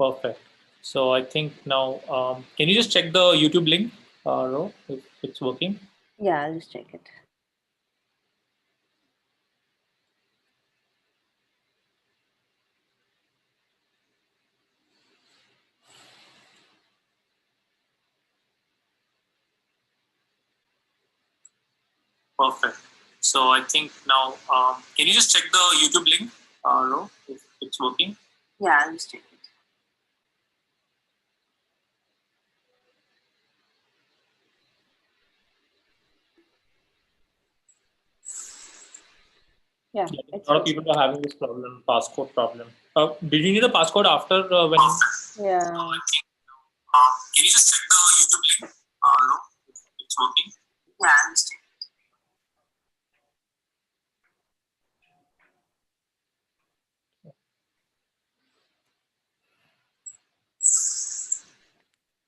Perfect. So I think now, can you just check the YouTube link, Ro, if it's working? Yeah, I'll just check it. Perfect. So I think now, can you just check the YouTube link, Ro, if it's working? Yeah, I'll just check it. Yeah, A lot of people are having this problem, passcode problem. Did you need the passcode after when? Yeah. Can you just check the YouTube link, Ro, if it's working? Yeah, I'll just check it.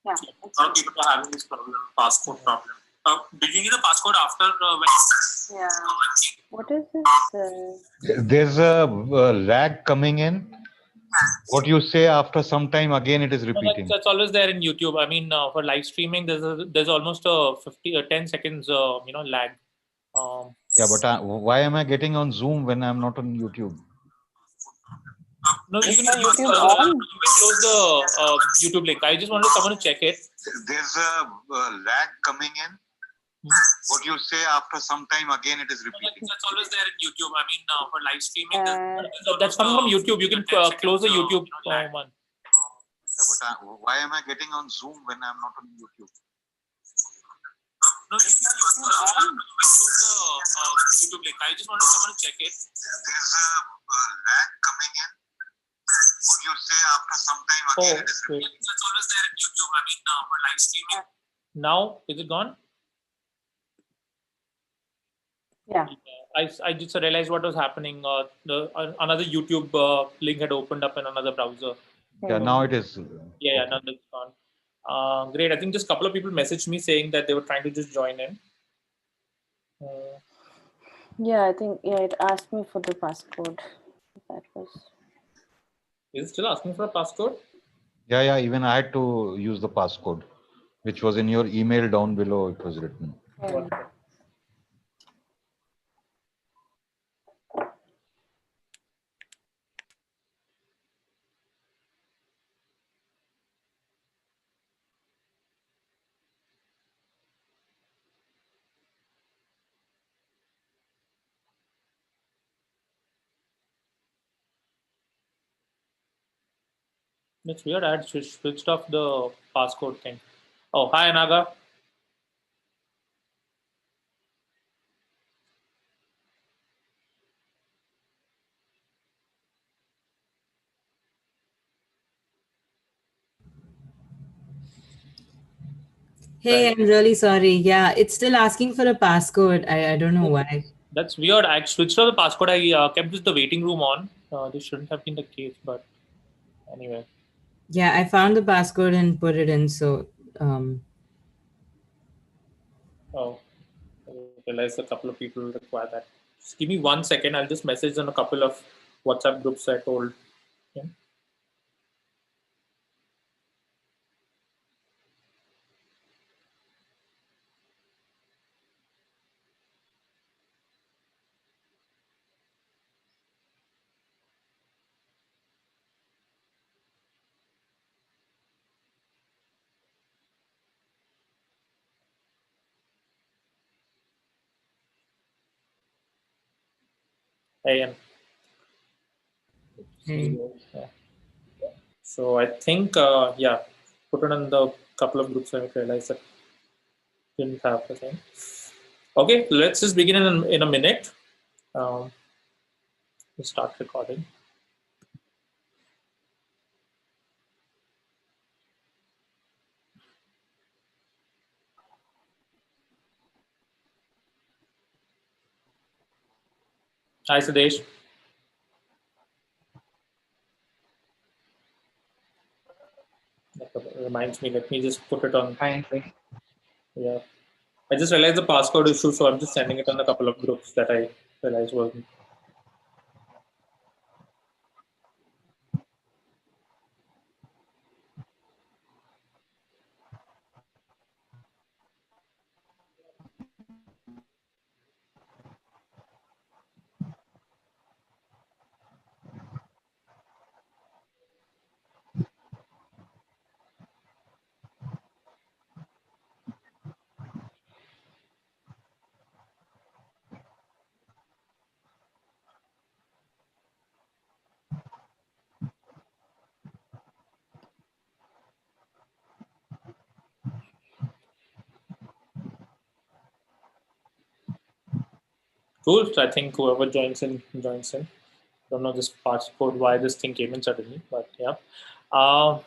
Yeah. A lot of people are having this problem, passcode problem. Did you need the passcode after when? Yeah. What is this? There's a lag coming in. What you say after some time, again it is repeating. No, that's always there in YouTube. I mean, for live streaming, there's almost a 10 seconds lag. Yeah, but why am I getting on Zoom when I'm not on YouTube? No, you can close the YouTube link. I just wanted someone to check it. There's a lag coming in. What you say after some time, again it is repeating. That's always there in YouTube. I mean, for live streaming, that's coming from YouTube. You can close the YouTube one. Yeah, but why am I getting on Zoom when I'm not on YouTube? No, you can close the YouTube link. I just wanted someone to check it. There's a lag coming in. What you say after some time, again it is repeating. That's always there in YouTube. I mean, for live streaming. Now, is it gone? Yeah. I just realized what was happening. Another YouTube link had opened up in another browser. Yeah, now it is. Yeah, now it's gone. Great. I think just a couple of people messaged me saying that they were trying to just join in. Yeah, I think it asked me for the passcode. That was. Is it still asking for a passcode? Yeah. Even I had to use the passcode, which was in your email down below. It was written. It's weird. I had switched off the passcode thing. Oh, hi, Anaga. Hey, I'm really sorry. Yeah, it's still asking for a passcode. I don't know why. That's weird. I switched off the passcode. I kept just the waiting room on. This shouldn't have been the case, but anyway. Yeah, I found the passcode and put it in. So, Oh, I realized a couple of people require that. Just give me 1 second. I'll just message on a couple of WhatsApp groups I told him. Hey. Yeah. So I think, put it on the couple of groups. I realized that didn't have the thing. Okay, let's just begin in a minute. We'll start recording. Hi, Sudesh. That reminds me, let me just put it on. Fine. Yeah. I just realized the passcode issue, so I'm just sending it on a couple of groups that I realized wasn't. Cool. I think whoever joins in joins in. Don't know this passport why this thing came in suddenly, but yeah. Uh,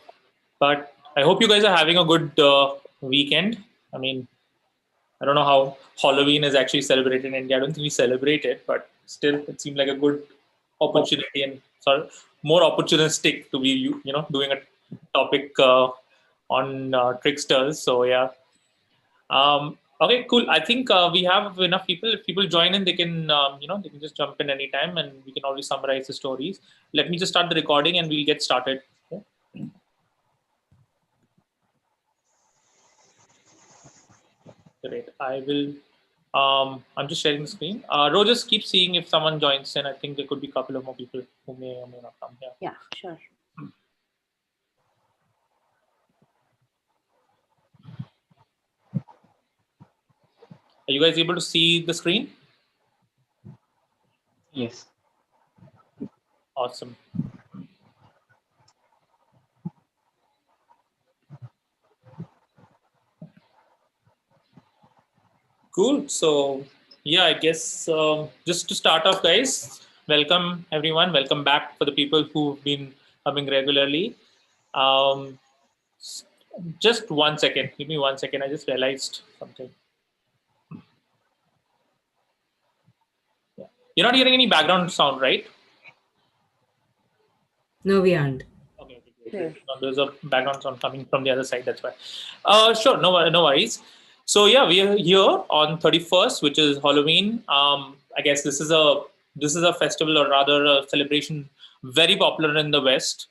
but I hope you guys are having a good weekend. I mean, I don't know how Halloween is actually celebrated in India. I don't think we celebrate it, but still, it seemed like a good opportunity and sort of more opportunistic to be doing a topic on tricksters. So yeah. Okay, cool. I think we have enough people. If people join in, they can they can just jump in anytime, and we can always summarize the stories. Let me just start the recording, and we'll get started. Okay? Great. I will. I'm just sharing the screen. Ro, just keep seeing if someone joins in. I think there could be a couple of more people who may or may not come here. Yeah, sure. Are you guys able to see the screen? Yes. Awesome. Cool. So yeah, I guess just to start off, guys, welcome everyone. Welcome back for the people who've been coming regularly. Um, just 1 second. Give me 1 second. I just realized something. Yeah. You're not hearing any background sound, right? No, we aren't. Okay, great. There's a background sound coming from the other side. That's why. Sure, no worries. So yeah, we are here on 31st, which is Halloween. I guess this is a festival, or rather a celebration, very popular in the West,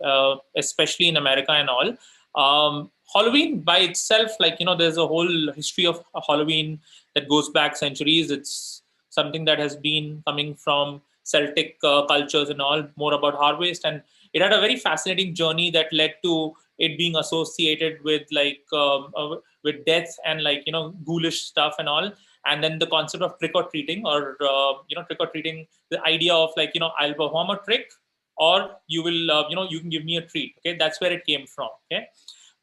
especially in America and all. Halloween by itself, there's a whole history of Halloween that goes back centuries. It's something that has been coming from Celtic cultures and all, more about harvest, and it had a very fascinating journey that led to it being associated with with death and ghoulish stuff and all. And then the concept of trick or treating, or trick or treating, the idea of I'll perform a trick, or you will you can give me a treat. Okay, that's where it came from. Okay,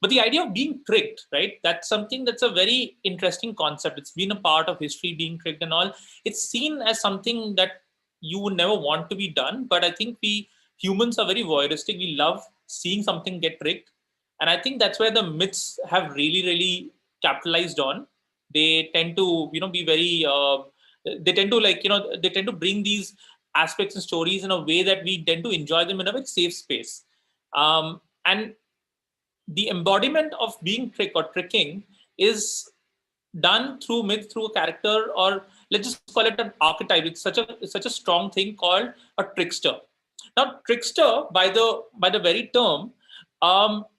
but the idea of being tricked, right, that's something that's a very interesting concept. It's been a part of history, being tricked and all. It's seen as something that you would never want to be done, but I think we humans are very voyeuristic. We love seeing something get tricked, and I think that's where the myths have really capitalized on. They tend to be very they tend to they tend to bring these aspects and stories in a way that we tend to enjoy them in a very safe space. And the embodiment of being tricked or tricking is done through myth, through a character, or let's just call it an archetype. It's such a strong thing called a trickster. Now, trickster by the very term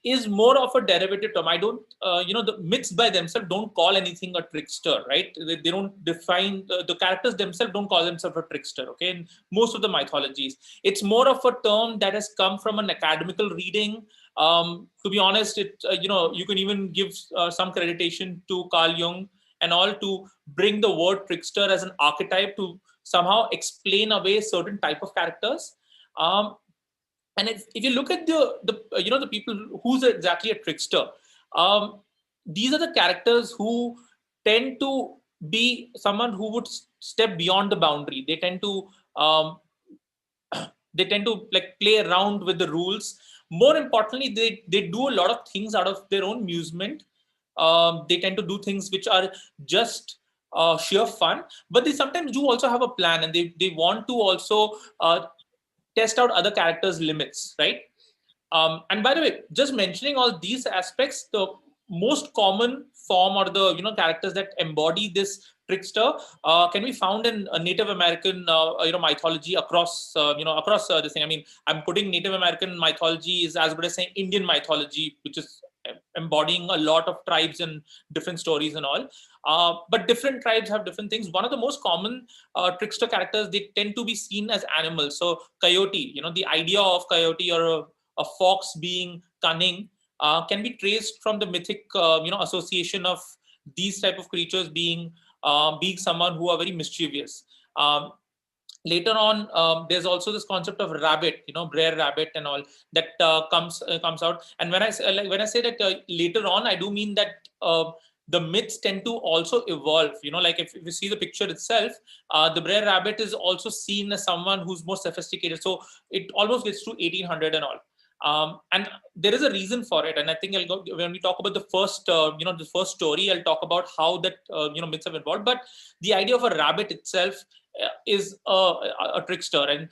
is more of a derivative term. I don't, the myths by themselves don't call anything a trickster, right? They don't define the characters themselves. Don't call themselves a trickster. Okay, in most of the mythologies, it's more of a term that has come from an academical reading. To be honest, you can even give some creditation to Carl Jung and all, to bring the word trickster as an archetype to somehow explain away certain type of characters. And if you look at the people who's exactly a trickster, these are the characters who tend to be someone who would step beyond the boundary. Um, they tend to play around with the rules. More importantly, they do a lot of things out of their own amusement. They tend to do things which are just sheer fun, but they sometimes do also have a plan, and they want to also test out other characters' limits, right? And by the way, just mentioning all these aspects, the most common form, or the characters that embody this trickster can be found in Native American mythology across this thing. I mean, I'm putting Native American mythology is as good as saying Indian mythology, which is embodying a lot of tribes and different stories and all. But different tribes have different things. One of the most common trickster characters, they tend to be seen as animals. So coyote, the idea of coyote, or a fox being cunning, can be traced from the mythic association of these type of creatures being someone who are very mischievous. Later on, there's also this concept of rabbit, Brer Rabbit and all, that comes out. And when I say that later on, I do mean that the myths tend to also evolve. Like if you see the picture itself, the Brer Rabbit is also seen as someone who's more sophisticated. So it almost gets to 1800 and all. And there is a reason for it. And I think when we talk about the first, the first story, I'll talk about how that, myths have evolved. But the idea of a rabbit itself is a trickster. And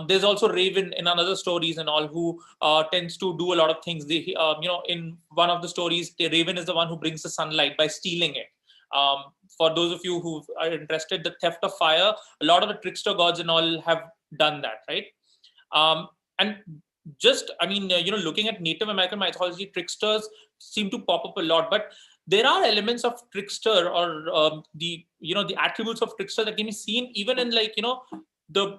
there's also Raven in another stories and all, who tends to do a lot of things. In one of the stories, the Raven is the one who brings the sunlight by stealing it. For those of you who are interested, the theft of fire, a lot of the trickster gods and all have done that, right? And just, looking at Native American mythology, tricksters seem to pop up a lot, but there are elements of trickster, or the attributes of trickster that can be seen even in, like, the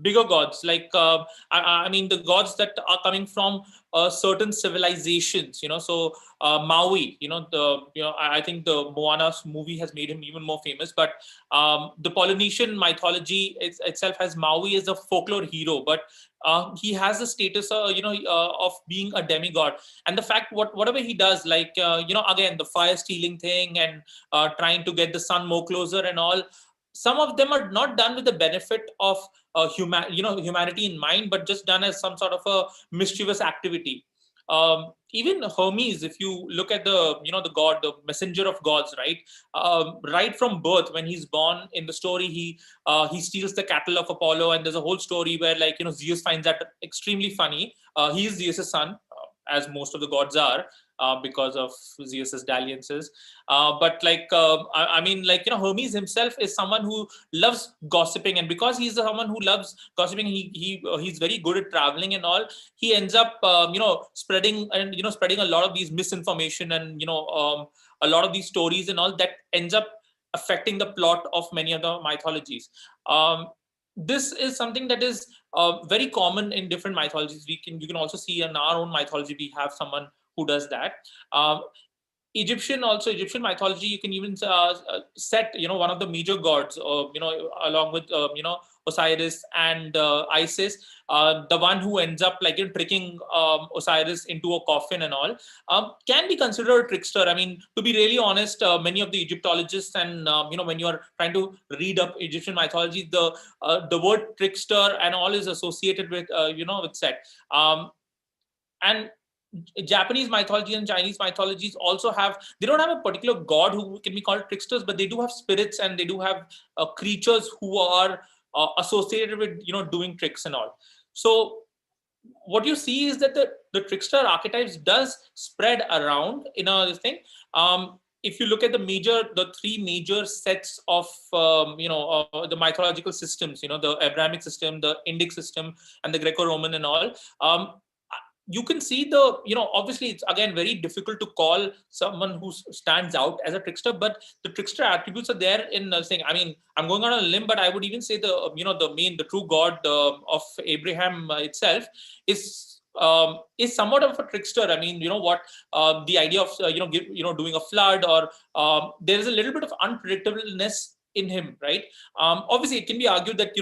bigger gods, like the gods that are coming from certain civilizations. So Maui, I think the Moana movie has made him even more famous. But the Polynesian mythology itself has Maui as a folklore hero, but he has the status of being a demigod. And the fact whatever he does, like again, the fire stealing thing, and trying to get the sun more closer and all, some of them are not done with the benefit of humanity in mind, but just done as some sort of a mischievous activity. Even Hermes, if you look at the god, the messenger of gods, right? Right from birth, when he's born in the story, he steals the cattle of Apollo, and there's a whole story where, like, Zeus finds that extremely funny. He is Zeus's son, as most of the gods are, because of Zeus's dalliances. But like, Hermes himself is someone who loves gossiping, and because he's someone who loves gossiping, he's very good at traveling and all. He ends up, spreading a lot of these misinformation, and a lot of these stories and all, that ends up affecting the plot of many of the mythologies. This is something that is very common in different mythologies. You can also see in our own mythology, we have someone who does that. Egyptian mythology, you can even set one of the major gods, along with Osiris and Isis, the one who ends up, like, tricking Osiris into a coffin and all, can be considered a trickster. I mean, to be really honest, many of the Egyptologists, and when you are trying to read up Egyptian mythology, the word trickster and all is associated with with Set. And Japanese mythology and Chinese mythologies also they don't have a particular god who can be called tricksters, but they do have spirits, and they do have creatures who are associated with doing tricks and all. So what you see is that the trickster archetypes does spread around in this thing. If you look at the three major sets of the mythological systems, the Abrahamic system, the Indic system, and the Greco-Roman and all, you can see obviously it's again very difficult to call someone who stands out as a trickster, but the trickster attributes are there in saying. I mean, I'm going on a limb, but I would even say the true god of Abraham itself is somewhat of a trickster. I mean, the idea of doing a flood, or there is a little bit of unpredictableness in him, right? Obviously, it can be argued that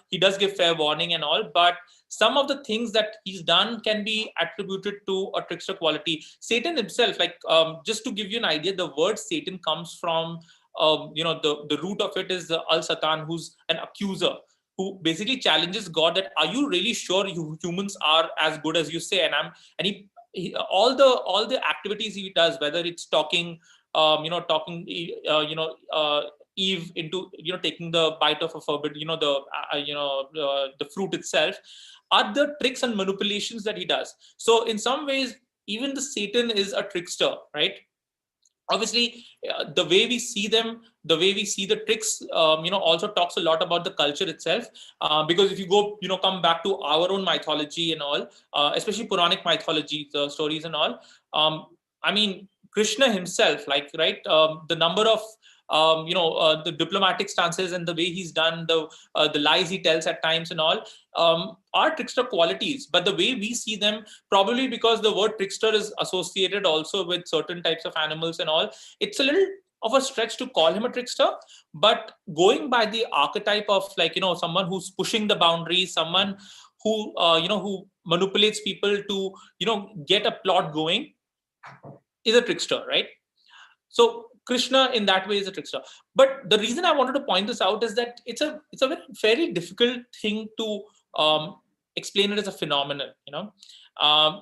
he does give fair warning and all, but some of the things that he's done can be attributed to a trickster quality. Satan himself, like, just to give you an idea, the word Satan comes from the root of it is Al-Satan, who's an accuser, who basically challenges God that, are you really sure humans are as good as you say? And all the activities he does, whether it's talking Eve into taking the bite of a forbidden, the fruit itself, are the tricks and manipulations that he does. So in some ways, even the Satan is a trickster, right? Obviously, the way we see them, the way we see the tricks, also talks a lot about the culture itself. Because if you come back to our own mythology and all, especially Puranic mythology, the stories and all, I mean, Krishna himself, like, right, the number of the diplomatic stances and the way he's done, the lies he tells at times and all, are trickster qualities. But the way we see them, probably because the word trickster is associated also with certain types of animals and all, it's a little of a stretch to call him a trickster. But going by the archetype of, like, someone who's pushing the boundaries, someone who who manipulates people to get a plot going, is a trickster, right? So Krishna in that way is a trickster. But the reason I wanted to point this out is that it's a very difficult thing to explain it as a phenomenon,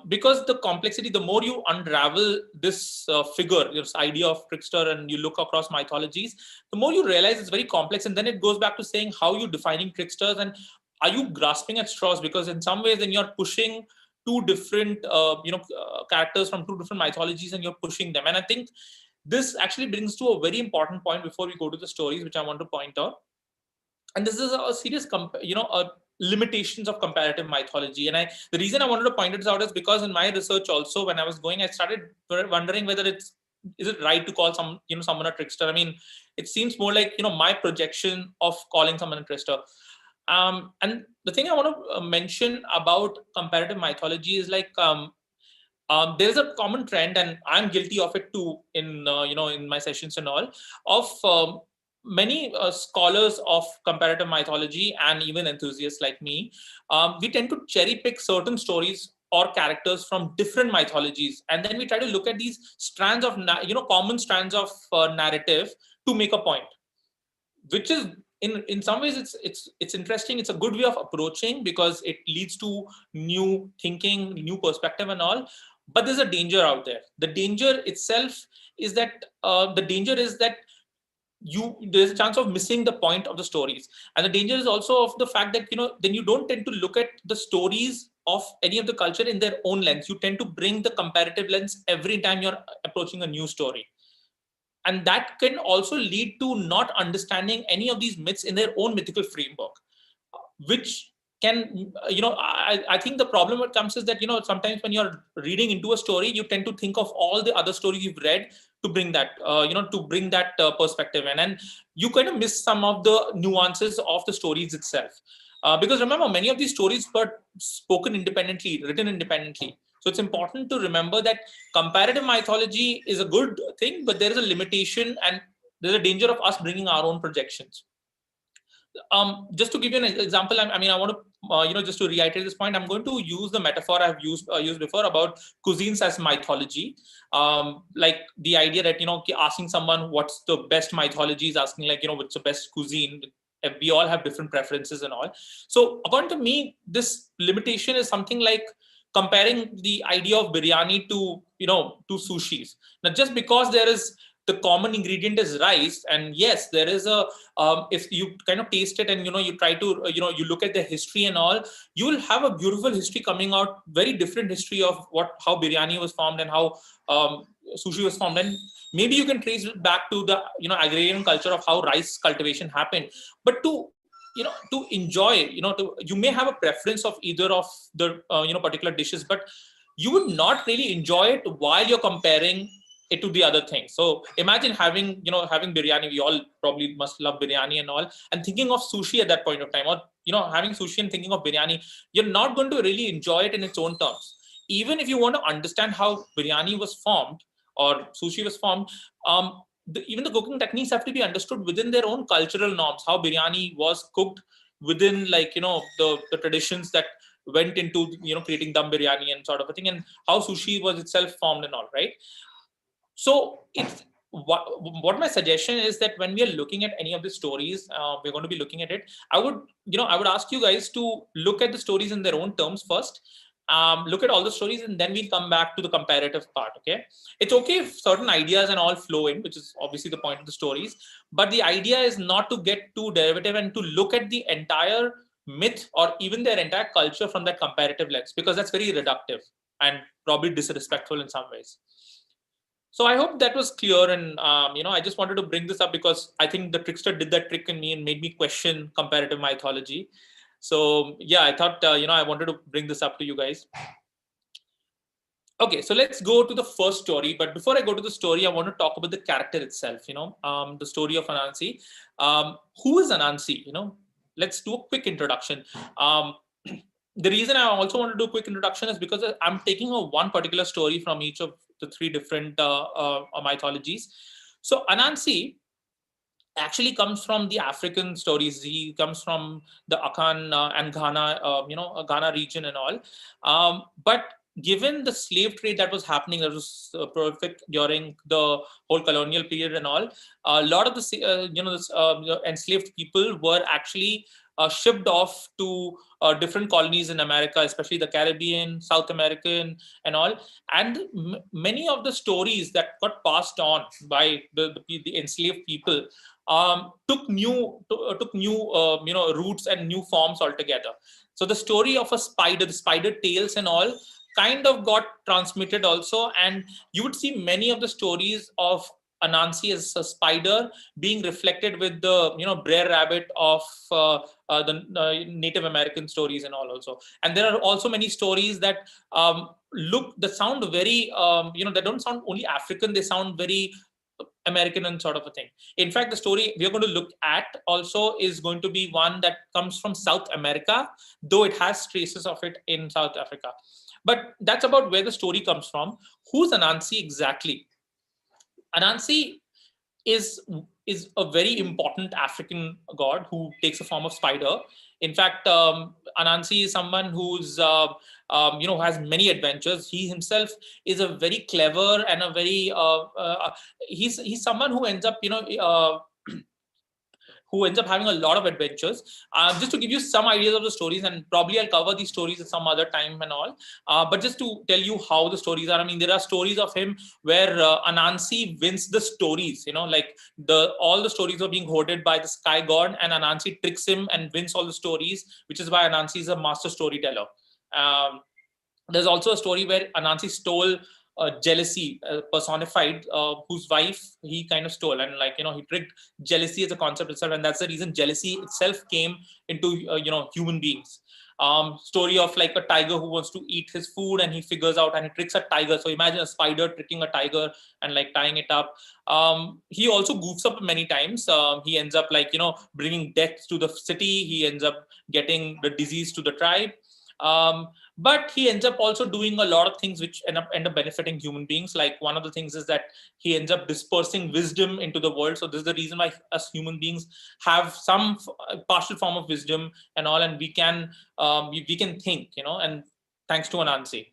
because the complexity, the more you unravel this figure, this idea of trickster, and you look across mythologies, the more you realize it's very complex. And then it goes back to saying, how you defining tricksters, and are you grasping at straws? Because in some ways, then you're pushing two different characters from two different mythologies, and you're pushing them. And I think this actually brings to a very important point before we go to the stories, which I want to point out. And this is a serious limitations of comparative mythology. And the reason I wanted to point this out is because in my research also, when I was going, I started wondering whether is it right to call someone a trickster. I mean, it seems more like my projection of calling someone a trickster. And the thing I want to mention about comparative mythology is like there's a common trend, and I'm guilty of it too in in my sessions and all, of many scholars of comparative mythology and even enthusiasts like me. We tend to cherry pick certain stories or characters from different mythologies, and then we try to look at these strands of common strands of narrative to make a point, which is in some ways it's interesting. It's a good way of approaching because it leads to new thinking, new perspective and all. But there's a danger out there. The danger itself is that there's a chance of missing the point of the stories. And the danger is also of the fact that then you don't tend to look at the stories of any of the culture in their own lens. You tend to bring the comparative lens every time you're approaching a new story. And that can also lead to not understanding any of these myths in their own mythical framework, which can, I think the problem that comes is that, sometimes when you're reading into a story, you tend to think of all the other stories you've read to bring that, perspective in. And you kind of miss some of the nuances of the stories itself. Because remember, many of these stories were spoken independently, written independently. So it's important to remember that comparative mythology is a good thing, but there is a limitation and there's a danger of us bringing our own projections. Just to give you an example, I want to, just to reiterate this point, I'm going to use the metaphor I've used before about cuisines as mythology. Like the idea that, asking someone what's the best mythology is asking like, what's the best cuisine. We all have different preferences and all. So according to me, this limitation is something like comparing the idea of biryani to sushis. Now, just because there is the common ingredient is rice, and yes, there is a if you kind of taste it and you try to you look at the history and all, you will have a beautiful history coming out, very different history of how biryani was formed and how sushi was formed, and maybe you can trace it back to the agrarian culture of how rice cultivation happened. But to enjoy, you may have a preference of either of the particular dishes, but you would not really enjoy it while you're comparing it to the other thing. So imagine having biryani. We all probably must love biryani and all, and thinking of sushi at that point of time, or having sushi and thinking of biryani, you're not going to really enjoy it in its own terms. Even if you want to understand how biryani was formed or sushi was formed, even the cooking techniques have to be understood within their own cultural norms. How biryani was cooked within, like, the traditions that went into creating dum biryani and sort of a thing, and how sushi was itself formed and all, right? So it's what my suggestion is that when we are looking at any of the stories, we're going to be looking at it. I would ask you guys to look at the stories in their own terms first. Look at all the stories, and then we'll come back to the comparative part. Okay, it's okay if certain ideas and all flow in, which is obviously the point of the stories, but the idea is not to get too derivative and to look at the entire myth or even their entire culture from that comparative lens, because that's very reductive and probably disrespectful in some ways. So I hope that was clear, and I just wanted to bring this up because I think the trickster did that trick in me and made me question comparative mythology. So yeah, I thought I wanted to bring this up to you guys. Okay, so let's go to the first story. But before I go to the story, I want to talk about the character itself. The story of Anansi. Who is Anansi? Let's do a quick introduction. The reason I also want to do a quick introduction is because I'm taking one particular story from each of the three different mythologies. So Anansi actually comes from the African stories. He comes from the Akan and Ghana, Ghana region and all. But given the slave trade that was happening, that was prolific during the whole colonial period and all, a lot of the enslaved people were actually shipped off to different colonies in America, especially the Caribbean, South American, and all. And many of the stories that got passed on by the enslaved people took new roots and new forms altogether. So the story of a spider, the spider tales and all, kind of got transmitted also, and you would see many of the stories of Anansi as a spider being reflected with the Brer Rabbit of the Native American stories and all also. And there are also many stories that that sound very they don't sound only African, they sound very American and sort of a thing. In fact, the story we are going to look at also is going to be one that comes from South America, though it has traces of it in South Africa. But that's about where the story comes from. Who's Anansi exactly? Anansi is a very important African god who takes a form of spider. In fact, Anansi is someone who's has many adventures. He himself is a very clever and a very he's someone who ends up who ends up having a lot of adventures. Just to give you some ideas of the stories, and probably I'll cover these stories at some other time and all. But just to tell you how the stories are, I mean, there are stories of him where Anansi wins the stories. Like all the stories are being hoarded by the sky god, and Anansi tricks him and wins all the stories, which is why Anansi is a master storyteller. There's also a story where Anansi stole jealousy personified, whose wife he kind of stole, and he tricked jealousy as a concept itself, and that's the reason jealousy itself came into human beings. Story of like a tiger who wants to eat his food, and he figures out and he tricks a tiger. So imagine a spider tricking a tiger and like tying it up. He also goofs up many times. He ends up bringing death to the city. He ends up getting the disease to the tribe. But he ends up also doing a lot of things which end up benefiting human beings. Like one of the things is that he ends up dispersing wisdom into the world. So this is the reason why us human beings have some partial form of wisdom and all, and we can think, and thanks to Anansi.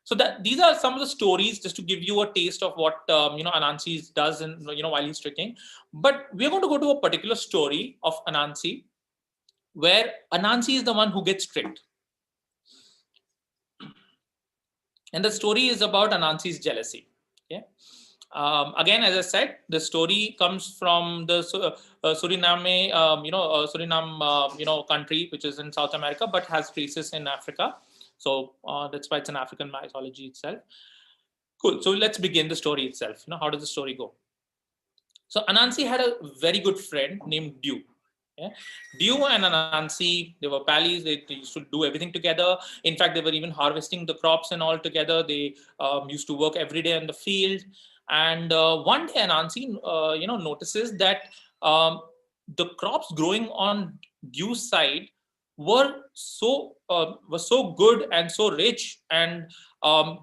So that these are some of the stories, just to give you a taste of what Anansi does, and while he's tricking. But we're going to go to a particular story of Anansi, where Anansi is the one who gets tricked. And the story is about Anansi's jealousy. Okay. Again, as I said, the story comes from the Suriname, Suriname, country, which is in South America, but has traces in Africa. So that's why it's an African mythology itself. Cool. So let's begin the story itself. How does the story go? So Anansi had a very good friend named Dew. Yeah. Dew and Anansi, they were pals. They used to do everything together. In fact, they were even harvesting the crops and all together. They used to work every day in the field. And one day, Anansi, notices that the crops growing on Dew's side were so good and so rich, and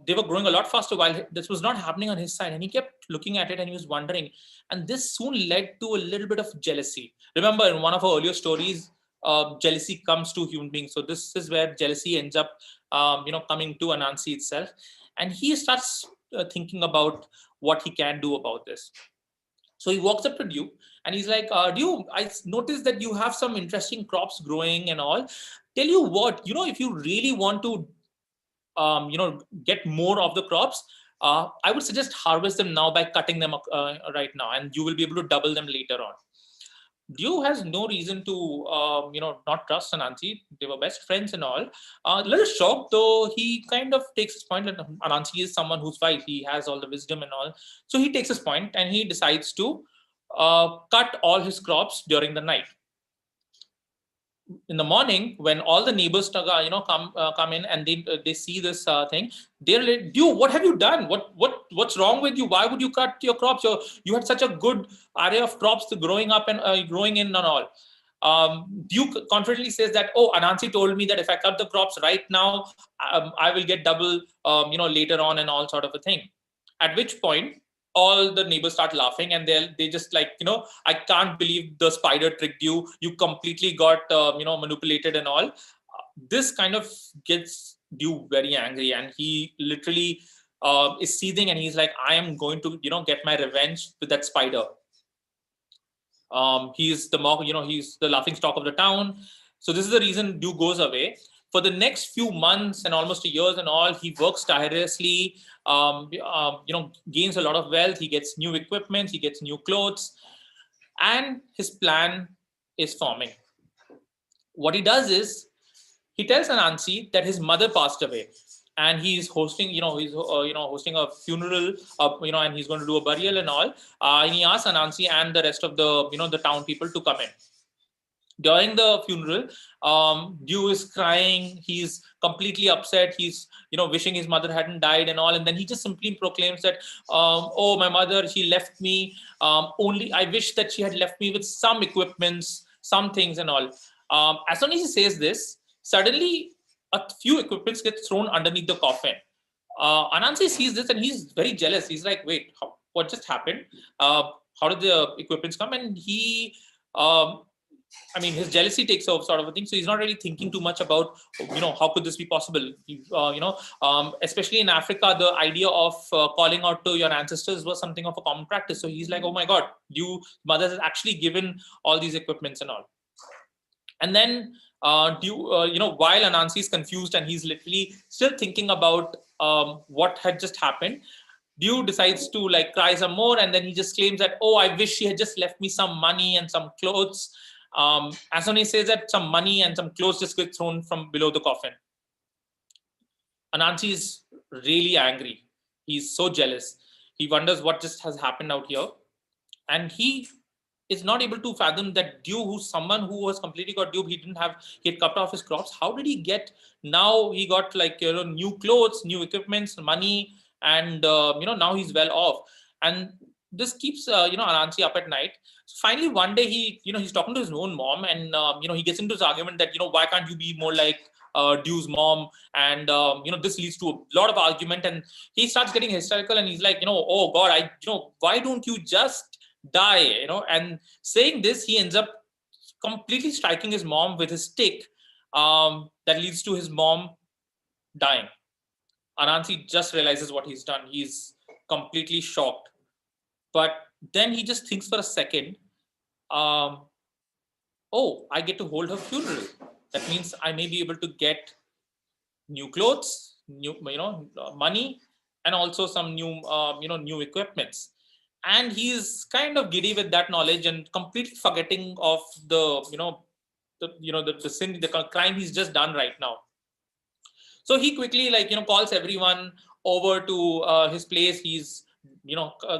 they were growing a lot faster, while this was not happening on his side. And he kept looking at it, and he was wondering. And this soon led to a little bit of jealousy. Remember, in one of our earlier stories, jealousy comes to human beings. So this is where jealousy ends up, coming to Anansi itself. And he starts thinking about what he can do about this. So he walks up to Dew and he's like, Dew, I noticed that you have some interesting crops growing and all. Tell you what, if you really want to, get more of the crops, I would suggest harvest them now by cutting them right now, and you will be able to double them later on. Dew has no reason to, not trust Anansi. They were best friends and all. A little shocked, though, he kind of takes his point that Anansi is someone who's wise. He has all the wisdom and all. So he takes his point and he decides to cut all his crops during the night. In the morning, when all the neighbors come in and they see this thing, they're like, Dew, what have you done? What's wrong with you? Why would you cut your crops? You had such a good array of crops growing up and growing in and all. Dew confidently says that, oh, Anansi told me that if I cut the crops right now, I will get double later on and all sort of a thing. At which point, all the neighbors start laughing, and they just like, I can't believe the spider tricked you. You completely got manipulated and all. This kind of gets Dew very angry, and he literally is seething, and he's like, I am going to, get my revenge with that spider. He's the he's the laughing stock of the town. So this is the reason Dew goes away. For the next few months and almost years and all, he works tirelessly, gains a lot of wealth. He gets new equipment, he gets new clothes, and his plan is forming. What he does is he tells Anansi that his mother passed away, and he's hosting, hosting a funeral, and he's going to do a burial and all. And he asks Anansi and the rest of the, the town people to come in. During the funeral, Dew is crying. He's completely upset. He's, wishing his mother hadn't died and all. And then he just simply proclaims that, oh, my mother, she left me. Only I wish that she had left me with some equipments, some things and all. As soon as he says this, suddenly a few equipments get thrown underneath the coffin. Anansi sees this and he's very jealous. He's like, wait, what just happened? How did the equipments come? And he... his jealousy takes over, sort of a thing. So he's not really thinking too much about, how could this be possible? Especially in Africa, the idea of calling out to your ancestors was something of a common practice. So he's like, oh my God, mother has actually given all these equipments and all. And then, while Anansi is confused and he's literally still thinking about what had just happened, Dew decides to cry some more, and then he just claims that, oh, I wish she had just left me some money and some clothes. As soon as he says that, some money and some clothes just get thrown from below the coffin. Anansi is really angry. He's so jealous. He wonders what just has happened out here. And he is not able to fathom that Dew, who's someone who was completely got duped, he had cut off his crops. How did he get, now he got new clothes, new equipments, money, and now he's well off. And this keeps Anansi up at night. So finally one day he's talking to his own mom, and he gets into this argument that why can't you be more like Dew's mom, and this leads to a lot of argument, and he starts getting hysterical, and he's like, oh God, why don't you just die, and saying this, he ends up completely striking his mom with his stick, that leads to his mom dying. Anansi just realizes what he's done. He's completely shocked. But then he just thinks for a second, oh, I get to hold her funeral. That means I may be able to get new clothes, new, money, and also some new, new equipments. And he's kind of giddy with that knowledge and completely forgetting of the sin, the crime he's just done right now. So he quickly calls everyone over to his place. He's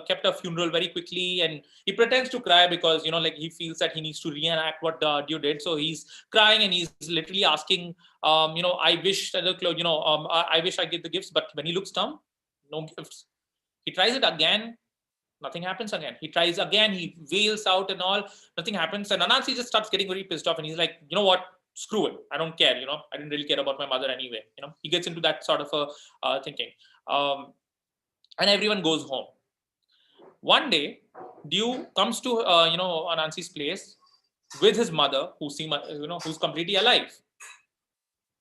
kept a funeral very quickly, and he pretends to cry because he feels that he needs to reenact what Dew did. So he's crying and he's literally asking, I wish that I wish I get the gifts. But when he looks down, no gifts. He tries it again. Nothing happens again. He tries again. He wails out and all. Nothing happens. And Anansi just starts getting very pissed off. And he's like, you know what? Screw it. I don't care. I didn't really care about my mother anyway. He gets into that sort of a thinking. And everyone goes home. One day, Dew comes to Anansi's place with his mother, who's completely alive.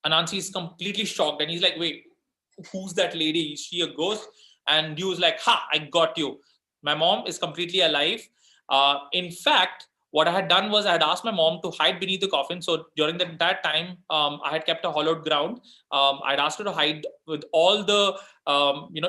Anansi is completely shocked, and he's like, "Wait, who's that lady? Is she a ghost?" And Dew is like, "Ha! I got you. My mom is completely alive. In fact, what I had done was I had asked my mom to hide beneath the coffin. So during the entire time, I had kept a hollowed ground. I'd asked her to hide with all the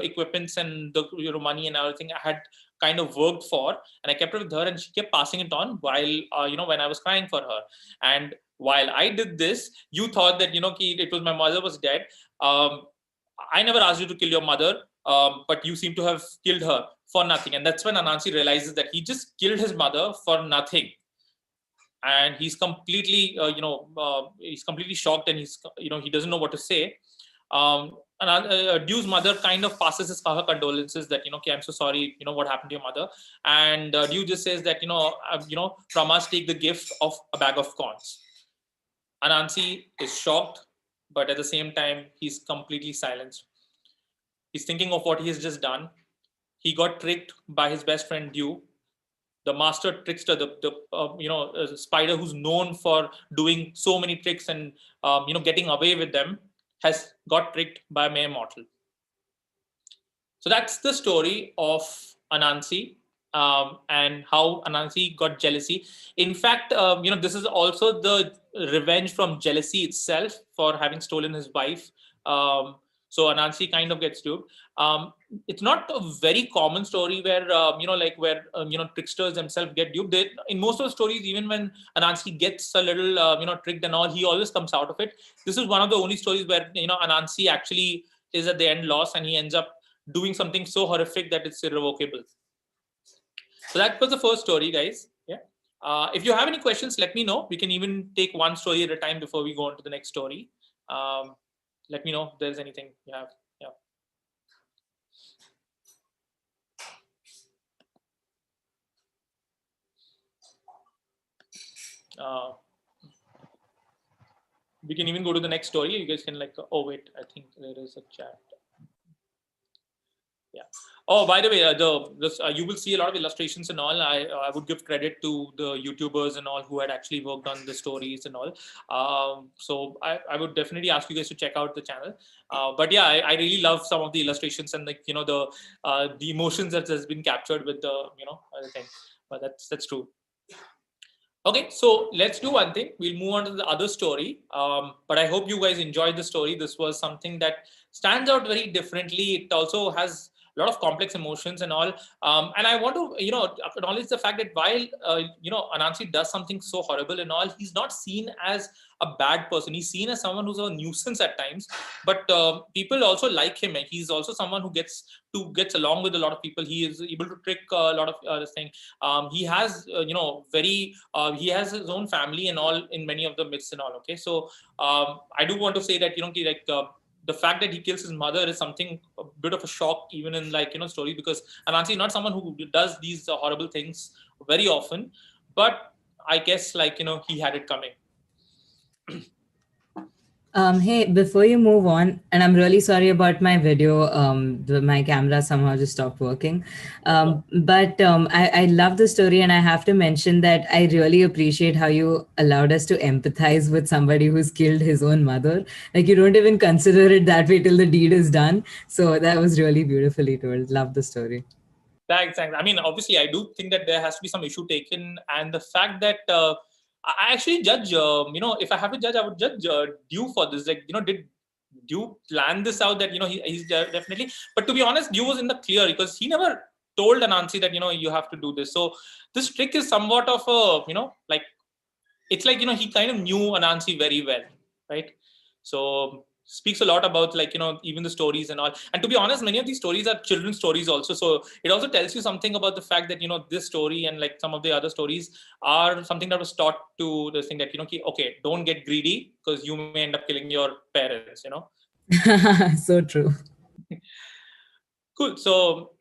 equipments and the money and everything I had kind of worked for, and I kept it with her, and she kept passing it on while when I was crying for her. And while I did this, you thought that it was my mother was dead. I never asked you to kill your mother, but you seem to have killed her for nothing." And that's when Anansi realizes that he just killed his mother for nothing, and he's completely he's completely shocked, and he's he doesn't know what to say. And Dew's mother kind of passes her condolences that okay, I'm so sorry, what happened to your mother. And Dew just says that from us, take the gift of a bag of corns. Anansi is shocked, but at the same time he's completely silenced. He's thinking of what he has just done. He got tricked by his best friend Dew, the master trickster, the spider who's known for doing so many tricks and getting away with them. has got tricked by a mere mortal. So that's the story of Anansi, and how Anansi got jealousy. In fact, this is also the revenge from jealousy itself for having stolen his wife. So Anansi kind of gets duped. It's not a very common story where tricksters themselves get duped. In most of the stories, even when Anansi gets a little tricked and all, he always comes out of it. This is one of the only stories where Anansi actually is at the end lost, and he ends up doing something so horrific that it's irrevocable. So that was the first story, guys. Yeah. If you have any questions, let me know. We can even take one story at a time before we go on to the next story. Let me know if there's anything you have. Yeah. We can even go to the next story. You guys can oh wait, I think there is a chat. Yeah. Oh, by the way, you will see a lot of illustrations and all. I would give credit to the YouTubers and all who had actually worked on the stories and all. So I would definitely ask you guys to check out the channel. But yeah, I really love some of the illustrations and the emotions that has been captured with the other thing. But that's true. Okay, so let's do one thing. We'll move on to the other story. But I hope you guys enjoyed the story. This was something that stands out very differently. It also has a lot of complex emotions and all. And I want to, acknowledge the fact that while, Anansi does something so horrible and all, he's not seen as a bad person. He's seen as someone who's a nuisance at times. But people also like him. He's also someone who gets along with a lot of people. He is able to trick a lot of this thing. He has, he has his own family and all in many of the myths and all. Okay, so I do want to say that the fact that he kills his mother is something a bit of a shock, even in stories, because Anansi is not someone who does these horrible things very often. But I guess he had it coming. Hey, before you move on, and I'm really sorry about my video, my camera somehow just stopped working. But I love the story, and I have to mention that I really appreciate how you allowed us to empathize with somebody who's killed his own mother. Like, you don't even consider it that way till the deed is done. So that was really beautifully told. Love the story. Thanks. I mean, obviously, I do think that there has to be some issue taken, and the fact that I actually judge. If I have to judge, I would judge Dew for this. Did Dew plan this out? That he's definitely. But to be honest, Dew was in the clear because he never told Anansi that you have to do this. So this trick is somewhat of a it's like he kind of knew Anansi very well, right? So speaks a lot about even the stories and all. And to be honest, many of these stories are children's stories also. So it also tells you something about the fact that this story and some of the other stories are something that was taught to this thing that okay, don't get greedy because you may end up killing your parents. So true. Cool. So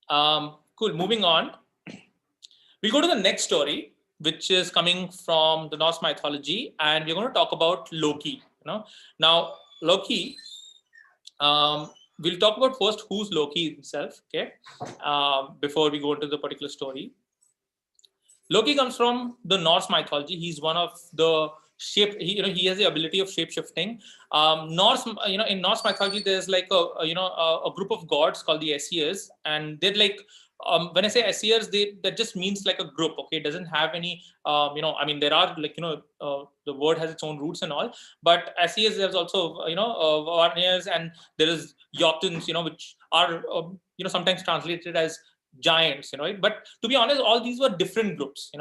cool. Moving on, we go to the next story, which is coming from the Norse mythology, and we're going to talk about Loki. Now Loki, we'll talk about first who's Loki himself, okay, before we go into the particular story. Loki comes from the Norse mythology. He's one of the he has the ability of shape shifting. Norse, in Norse mythology, there's a group of gods called the Aesir's, and they're when I say Aesir's, that just means like a group. Okay, it doesn't have any I mean, there are the word has its own roots and all, but Aesir's, there's also Varniers, and there is Jotuns, which are sometimes translated as giants, right? But to be honest, all these were different groups.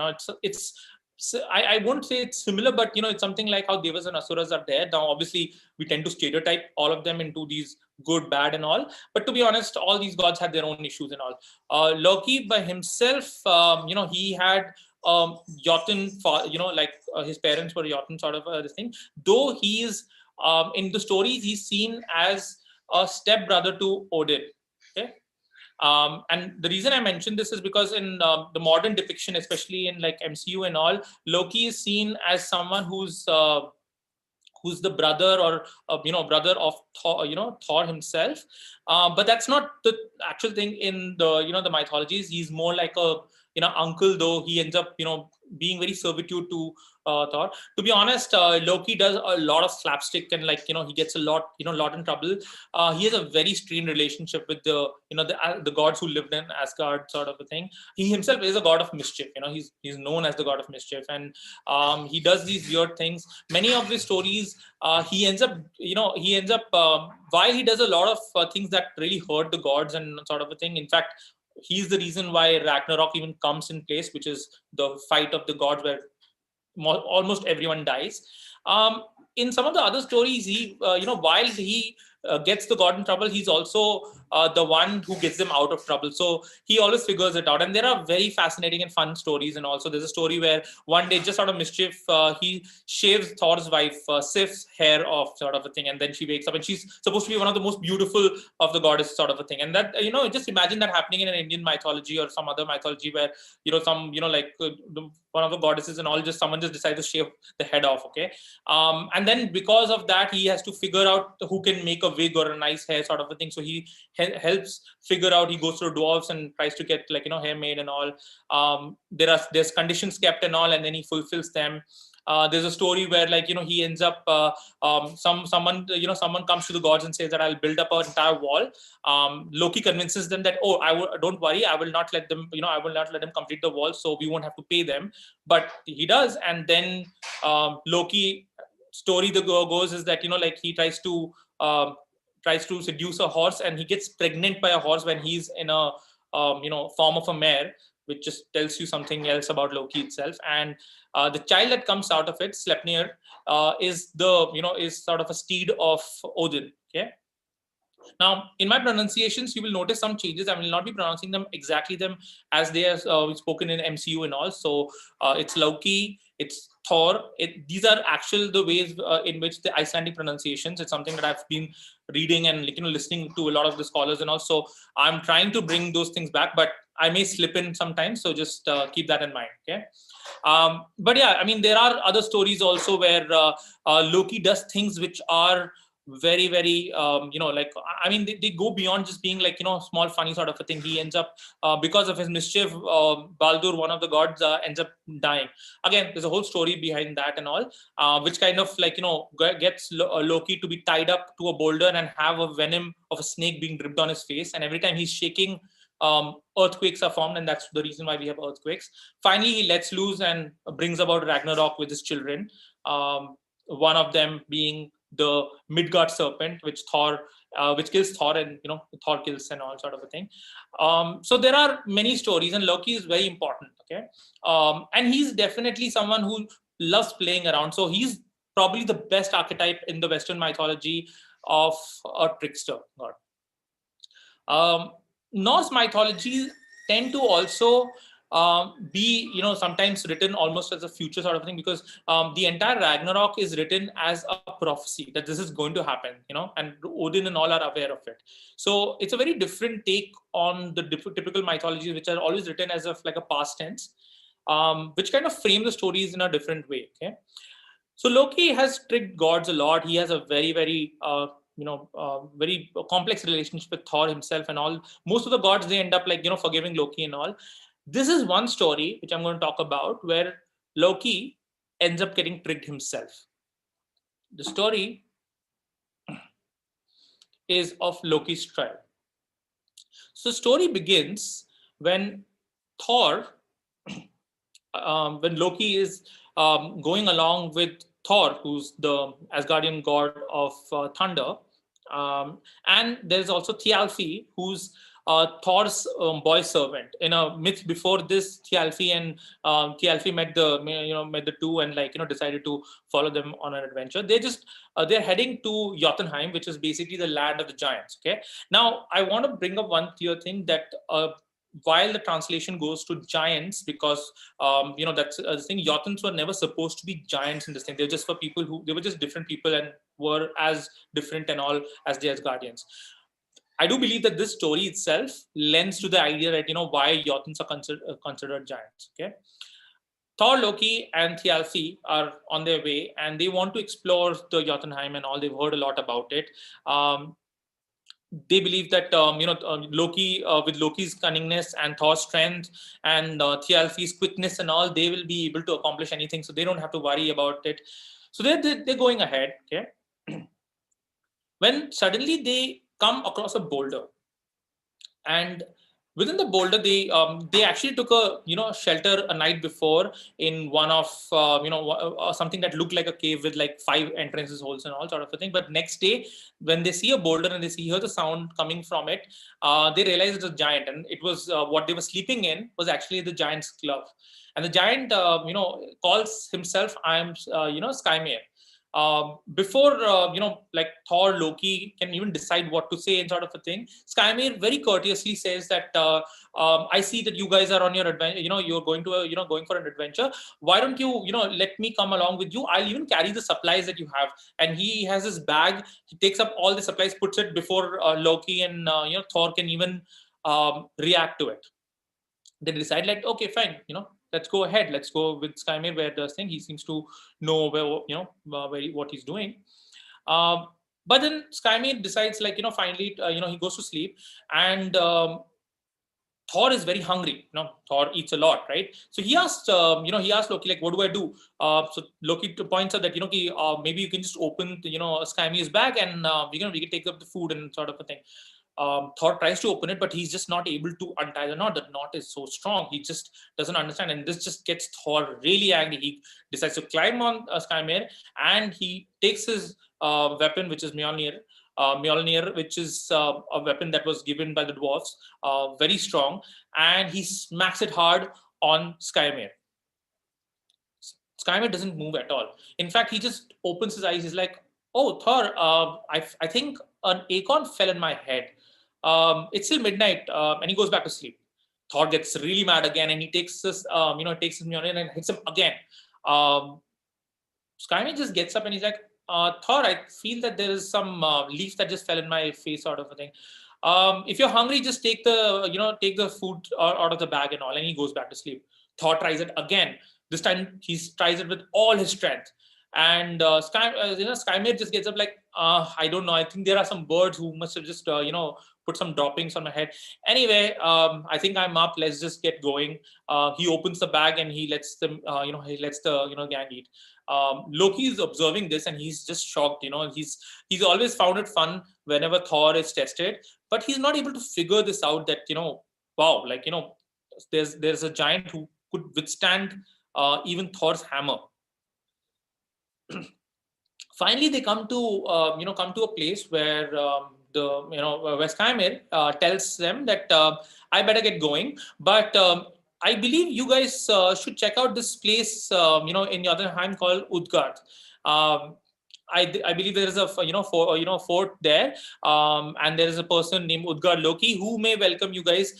I won't say it's similar, but it's something like how Devas and Asuras are there. Now, obviously, we tend to stereotype all of them into these good, bad, and all. But to be honest, all these gods had their own issues and all. Loki by himself, he had Jotun, his parents were Jotun, sort of this thing. Though he is in the stories, he's seen as a stepbrother to Odin. Okay. And the reason I mentioned this is because in the modern depiction, especially in MCU and all, Loki is seen as someone who's the brother or brother of Thor, Thor himself. But that's not the actual thing in the the mythologies. He's more like a uncle, though he ends up being very servitude to Thor. To be honest, Loki does a lot of slapstick and like he gets a lot lot in trouble. He has a very strained relationship with the gods who lived in Asgard, sort of a thing. He himself is a god of mischief. He's known as the god of mischief, and he does these weird things. Many of his stories, he ends up while he does a lot of things that really hurt the gods and sort of a thing. In fact, he's the reason why Ragnarok even comes in place, which is the fight of the gods where almost everyone dies. In some of the other stories, he, while he gets the god in trouble, he's also the one who gets them out of trouble. So he always figures it out. And there are very fascinating and fun stories. And also there's a story where one day, just out of mischief, he shaves Thor's wife, Sif's hair off, sort of a thing. And then she wakes up and she's supposed to be one of the most beautiful of the goddess, sort of a thing. And that, just imagine that happening in an Indian mythology or some other mythology where, one of the goddesses and all, someone just decides to shave the head off. Okay. And then because of that, he has to figure out who can make a wig or a nice hair, sort of a thing. So he helps figure out, he goes to dwarves and tries to get hair made and all. There's conditions kept and all, and then he fulfills them. There's a story where he ends up someone comes to the gods and says that I'll build up an entire wall. Loki convinces them that don't worry, I will not let them complete the wall, so we won't have to pay them. But he does, and then Loki story goes is that he tries to seduce a horse, and he gets pregnant by a horse when he's in a form of a mare, which just tells you something else about Loki itself. And the child that comes out of it, Sleipnir, is sort of a steed of Odin. Okay. Now, in my pronunciations, you will notice some changes. I will not be pronouncing them exactly as they are spoken in MCU and all. So it's Loki, it's Thor. These are the ways in which the Icelandic pronunciations. It's something that I've been reading and listening to a lot of the scholars and all. So I'm trying to bring those things back, but I may slip in sometimes. So just keep that in mind. Okay. But yeah, I mean, there are other stories also where Loki does things which are very, very, they go beyond just being small, funny sort of a thing. He ends up, because of his mischief, Baldur, one of the gods, ends up dying. Again, there's a whole story behind that and all, which kind of gets Loki to be tied up to a boulder and have a venom of a snake being dripped on his face. And every time he's shaking, earthquakes are formed, and that's the reason why we have earthquakes. Finally, he lets loose and brings about Ragnarok with his children. One of them being the Midgard serpent, which kills Thor, and Thor kills and all, sort of a thing. So there are many stories, and Loki is very important. Okay, and he's definitely someone who loves playing around. So he's probably the best archetype in the Western mythology of a trickster god. Norse mythology tend to also be sometimes written almost as a future sort of thing, because the entire Ragnarok is written as a prophecy that this is going to happen, and Odin and all are aware of it. So it's a very different take on the typical mythologies, which are always written as a past tense, which kind of frame the stories in a different way. Okay, so Loki has tricked gods a lot. He has a very, very very complex relationship with Thor himself and all. Most of the gods, they end up forgiving Loki and all. This is one story which I'm going to talk about where Loki ends up getting tricked himself. The story is of Loki's trial. So the story begins when when Loki is going along with Thor, who's the Asgardian god of thunder. And there's also Thialfi, who's Thor's boy servant. In a myth before this, Thialfi met the two and decided to follow them on an adventure. They're heading to Jotunheim, which is basically the land of the giants. Okay. Now I want to bring up one clear thing, that while the translation goes to giants, because that's the thing, Jotuns were never supposed to be giants in this thing. They're just they were just different people and were as different and all as the Asgardians. I do believe that this story itself lends to the idea that why Jotuns are considered giants. Okay, Thor, Loki, and Thialfi are on their way, and they want to explore the Jotunheim and all. They've heard a lot about it. they believe that Loki, with Loki's cunningness and Thor's strength and Thialfi's quickness and all, they will be able to accomplish anything. So they don't have to worry about it. So they're going ahead. Okay. When suddenly they come across a boulder, and within the boulder they actually took a shelter a night before in one of something that looked like a cave with like 5 entrances, holes and all sort of a thing. But next day when they see a boulder and hear the sound coming from it, they realize it's a giant, and it was what they were sleeping in was actually the giant's glove. And the giant calls himself, I am Skymere. Before like Thor, Loki can even decide what to say and sort of a thing, Skymere very courteously says that I see that you guys are on your adventure, you're going to going for an adventure. Why don't you let me come along with you? I'll even carry the supplies that you have. And he has his bag, he takes up all the supplies, puts it before Loki and Thor can even react to it. They decide like, okay, fine, let's go ahead. Let's go with Skymere where the thing. He seems to know where what he's doing. But then Skymere decides like finally he goes to sleep, and Thor is very hungry. Thor eats a lot, right? So he asked Loki like, what do I do? So Loki points out that maybe you can just open Skymere's bag and we can take up the food and sort of a thing. Thor tries to open it, but he's just not able to untie the knot. The knot is so strong. He just doesn't understand. And this just gets Thor really angry. He decides to climb on Skymere, and he takes his weapon, which is Mjolnir, which is a weapon that was given by the dwarves, very strong. And he smacks it hard on Skymere. Skymere doesn't move at all. In fact, he just opens his eyes. He's like, oh, Thor, I think an acorn fell in my head. It's still midnight, and he goes back to sleep. Thor gets really mad again, and he takes his Mjolnir and hits him again. Skymere just gets up and he's like, Thor, I feel that there is some leaf that just fell in my face, sort of a thing. If you're hungry, just take the food out of the bag and all. And he goes back to sleep. Thor tries it again. This time he tries it with all his strength. And Skymere just gets up like, I don't know. I think there are some birds who must have just put some droppings on my head. Anyway, I think I'm up. Let's just get going. He opens the bag and he lets them, the gang eat. Loki is observing this and he's just shocked. He's always found it fun whenever Thor is tested, but he's not able to figure this out. That wow, like there's a giant who could withstand even Thor's hammer. Finally, they come to a place where where Skymere tells them that I better get going, but I believe you guys should check out this place in Jotunheim called Utgard. I believe there is a fort there, and there is a person named Utgard Loki who may welcome you guys.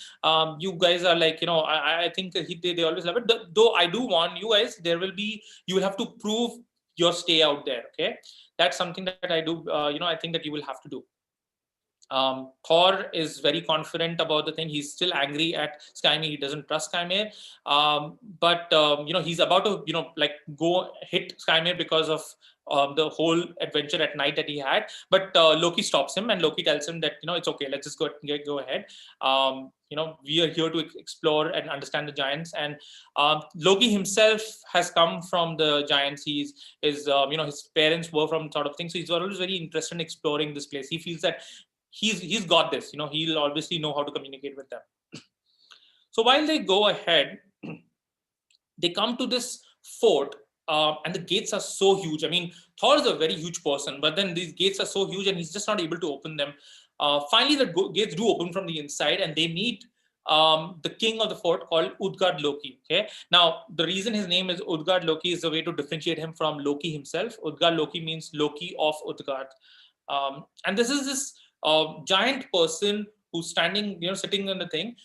You guys are like I think they always love it. Though I do warn you guys, you will have to prove your stay out there. Okay, that's something that I do. I think that you will have to do. Thor is very confident about the thing. He's still angry at Skymere. He doesn't trust Skymere. But he's about to go hit Skymere because of the whole adventure at night that he had. But Loki stops him, and Loki tells him that it's okay. Let's just go ahead. We are here to explore and understand the giants. And Loki himself has come from the giants. His parents were from sort of thing. So he's always very interested in exploring this place. He feels that he's got this. He'll obviously know how to communicate with them. So while they go ahead, they come to this fort. And the gates are so huge. I mean, Thor is a very huge person, but then these gates are so huge and he's just not able to open them. Finally, the gates do open from the inside and they meet the king of the fort called Utgard Loki. Okay. Now, the reason his name is Utgard Loki is a way to differentiate him from Loki himself. Utgard Loki means Loki of Utgard. And this is this giant person who's standing, sitting in the thing.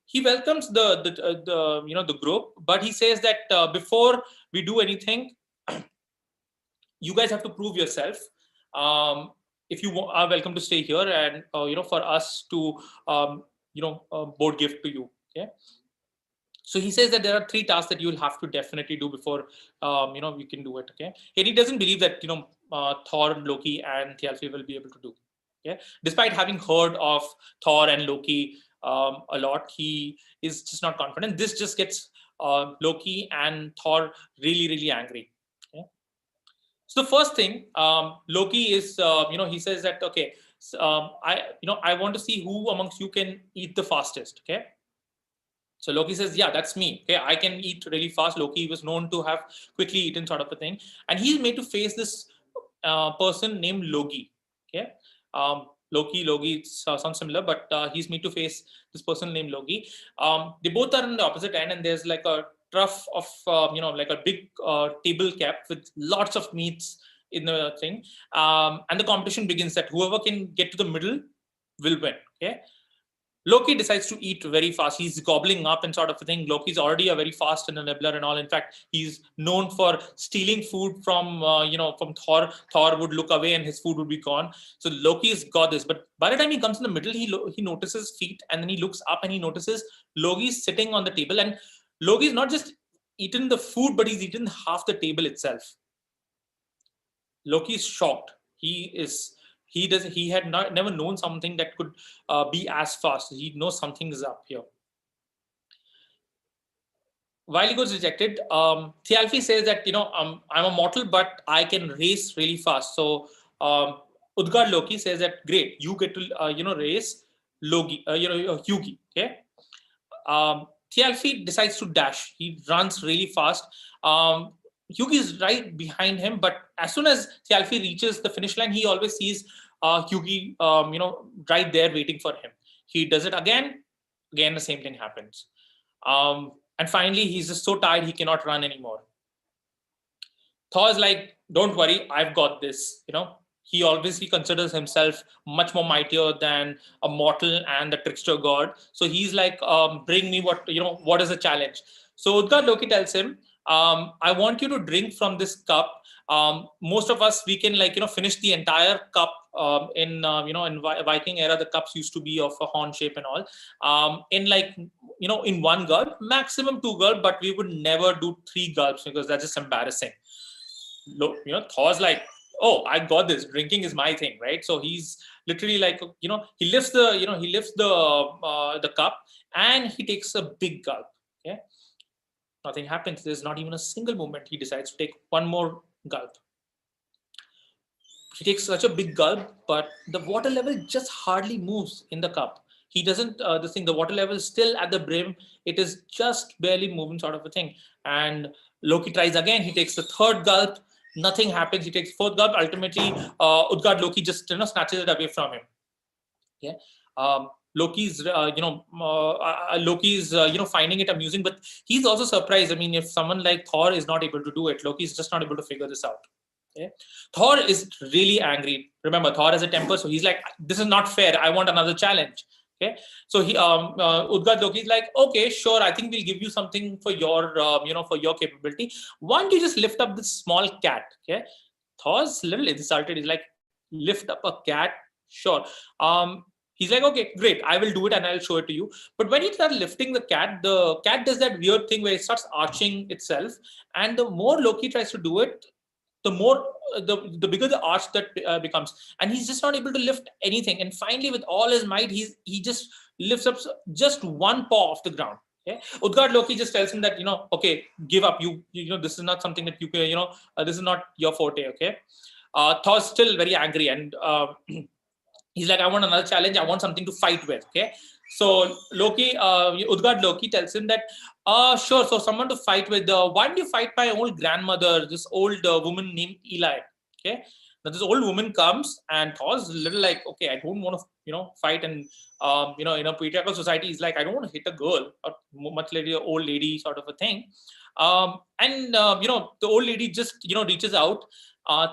He welcomes the group, but he says that before we do anything, you guys have to prove yourself. If you are welcome to stay here, and for us to board gift to you. Okay. So he says that there are 3 tasks that you will have to definitely do before we can do it. Okay. And he doesn't believe that Thor, Loki, and Thialfi will be able to do. Okay, despite having heard of Thor and Loki a lot, he is just not confident. This just gets Loki and Thor really angry. Okay? So the first thing, Loki is, he says that, okay, I want to see who amongst you can eat the fastest. Okay. So Loki says, yeah, that's me. Okay, I can eat really fast. Loki was known to have quickly eaten, sort of a thing. And he's made to face this person named Loki. Okay. Loki, it sounds similar, but he's made to face this person named Loki. They both are on the opposite end, and there's like a trough of, like a big table kept with lots of meats in the thing. And the competition begins that whoever can get to the middle will win. Okay. Loki decides to eat very fast. He's gobbling up and sort of a thing. Loki's already a very fast and a nibbler and all. In fact, he's known for stealing food from, from Thor. Thor would look away and his food would be gone. So Loki's got this. But by the time he comes in the middle, he notices feet, and then he looks up and he notices Loki's sitting on the table. And Loki's not just eaten the food, but he's eaten half the table itself. Loki's shocked. He had never known something that could be as fast. He knows something is up here. While he goes rejected, Thialfi says that, I'm a mortal, but I can race really fast. So Udgard Loki says that, great, you get to race Loki, Hugi. Okay. Thialfi decides to dash. He runs really fast. Hugi is right behind him, but as soon as Thialfi reaches the finish line, he always sees Hugi, right there waiting for him. He does it again the same thing happens. And finally, he's just so tired, he cannot run anymore. Thor is like, don't worry, I've got this. He obviously considers himself much more mightier than a mortal and the trickster god. So he's like, bring me what is the challenge? So Udgard Loki tells him, I want you to drink from this cup. Most of us, we can finish the entire cup. In Viking era, the cups used to be of a horn shape and all. In one gulp, maximum 2 gulp, but we would never do 3 gulps because that's just embarrassing. Thor's like, oh, I got this. Drinking is my thing, right? So he's literally like, he lifts the cup and he takes a big gulp. Okay. Nothing happens. There's not even a single movement. He decides to take one more gulp. He takes such a big gulp, but the water level just hardly moves in the cup. He doesn't, the water level is still at the brim. It is just barely moving, sort of a thing. And Loki tries again. He takes the 3rd gulp. Nothing happens. He takes 4th gulp. Ultimately, Udgard Loki just snatches it away from him. Yeah. Loki's finding it amusing, but he's also surprised. I mean, if someone like Thor is not able to do it, Loki's just not able to figure this out. Okay. Thor is really angry. Remember, Thor has a temper, so he's like, this is not fair. I want another challenge. Okay. So he Udgard Loki is like, okay, sure, I think we'll give you something for your for your capability. Why don't you just lift up this small cat? Okay. Thor's a little insulted. He's like, lift up a cat? Sure. He's like, okay, great, I will do it and I'll show it to you. But when you start lifting the cat does that weird thing where it starts arching itself. And the more Loki tries to do it, the more, the bigger the arch that becomes. And he's just not able to lift anything. And finally, with all his might, he just lifts up just one paw off the ground. Okay. Udgard Loki just tells him that, okay, give up. This is not something that you can, this is not your forte. Okay. Thor's still very angry and he's like, I want another challenge. I want something to fight with. Okay. So Udgard Loki tells him that, sure. So someone to fight with. Why don't you fight my old grandmother, this old woman named Eli? Okay. Now this old woman comes and Thor's a little like, okay, I don't want to, fight. And, in a patriarchal society, he's like, I don't want to hit a girl or much later, old lady sort of a thing. The old lady just, reaches out.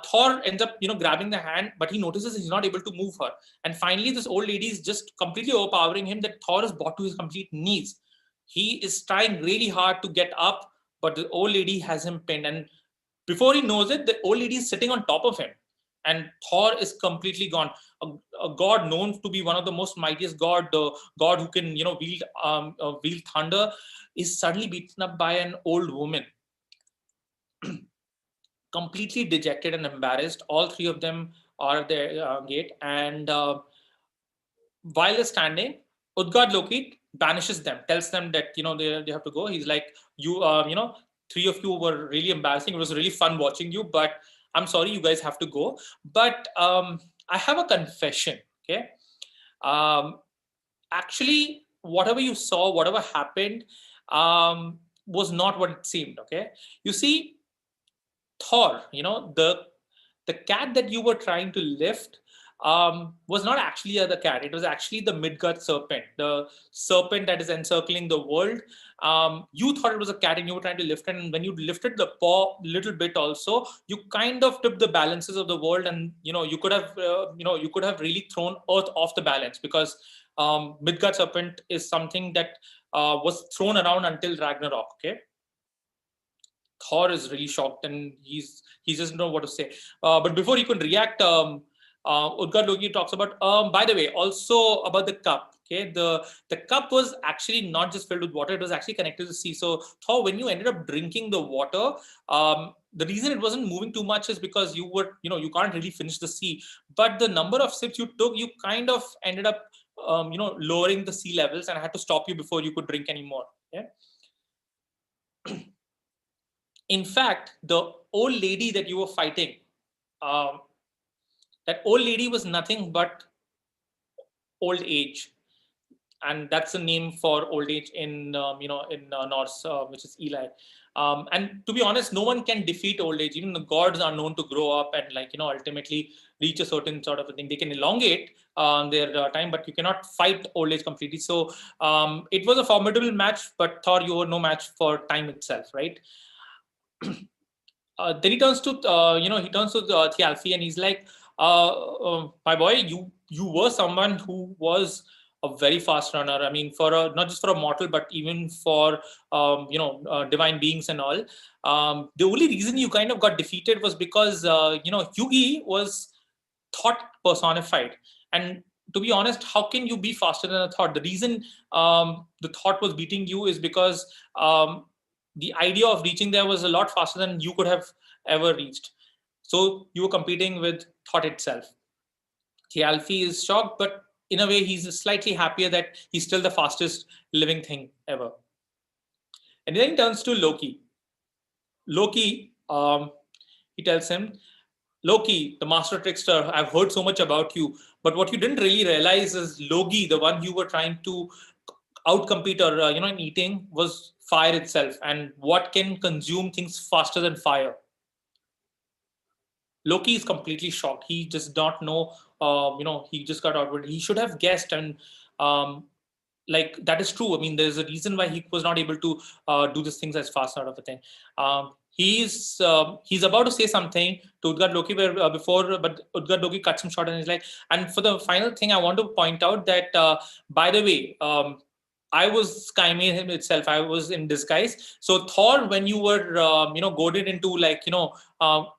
Thor ends up, grabbing the hand, but he notices he's not able to move her. And finally, this old lady is just completely overpowering him that Thor is brought to his complete knees. He is trying really hard to get up, but the old lady has him pinned. And before he knows it, the old lady is sitting on top of him. And Thor is completely gone. A god known to be one of the most mightiest god, the god who can, wield thunder, is suddenly beaten up by an old woman. Completely dejected and embarrassed, all 3 of them or their gate, and while they're standing, Utgard Loki banishes them, tells them that they have to go. He's like, three of you were really embarrassing. It was really fun watching you, but I'm sorry, you guys have to go. But I have a confession. Okay, actually, whatever you saw, whatever happened, was not what it seemed. Okay, you see, Thor, the cat that you were trying to lift was not actually the cat. It was actually the Midgard serpent, the serpent that is encircling the world. You thought it was a cat and you were trying to lift it. And when you lifted the paw a little bit also, you kind of tipped the balances of the world. And, you could have, you could have really thrown Earth off the balance, because Midgard serpent is something that was thrown around until Ragnarok. Okay. Thor is really shocked and he doesn't know what to say. But before he could react, Utgard Loki talks about, by the way, also about the cup. Okay, the cup was actually not just filled with water; it was actually connected to the sea. So Thor, when you ended up drinking the water, the reason it wasn't moving too much is because you can't really finish the sea. But the number of sips you took, you kind of ended up, lowering the sea levels, and I had to stop you before you could drink anymore. Yeah. In fact, the old lady that you were fighting, that old lady was nothing but old age, and that's the name for old age in Norse, which is Eli. And to be honest, no one can defeat old age. Even the gods are known to grow up and ultimately reach a certain sort of a thing. They can elongate their time, but you cannot fight old age completely. So it was a formidable match, but Thor, you were no match for time itself, right? Then he turns to Thialfi and he's like, my boy, you were someone who was a very fast runner. I mean, not just for a mortal, but even for divine beings and all. The only reason you kind of got defeated was because Yugi was thought personified. And to be honest, how can you be faster than a thought? The reason the thought was beating you is because the idea of reaching there was a lot faster than you could have ever reached. So you were competing with thought itself. Thialfi is shocked, but in a way, he's slightly happier that he's still the fastest living thing ever. And then he turns to Loki. Loki, he tells him, Loki, the master trickster, I've heard so much about you, but what you didn't really realize is Loki, the one you were trying to outcompete or in eating, was fire itself, and what can consume things faster than fire. Loki is completely shocked. He just not know. He just got outward. He should have guessed, and that is true. I mean, there's a reason why he was not able to do these things as fast, sort of a thing. He's about to say something to Utgard Loki but Utgard Loki cuts him short and he's like, and for the final thing, I want to point out that, by the way, I was Skyme him itself. I was in disguise. So Thor, when you were, goaded into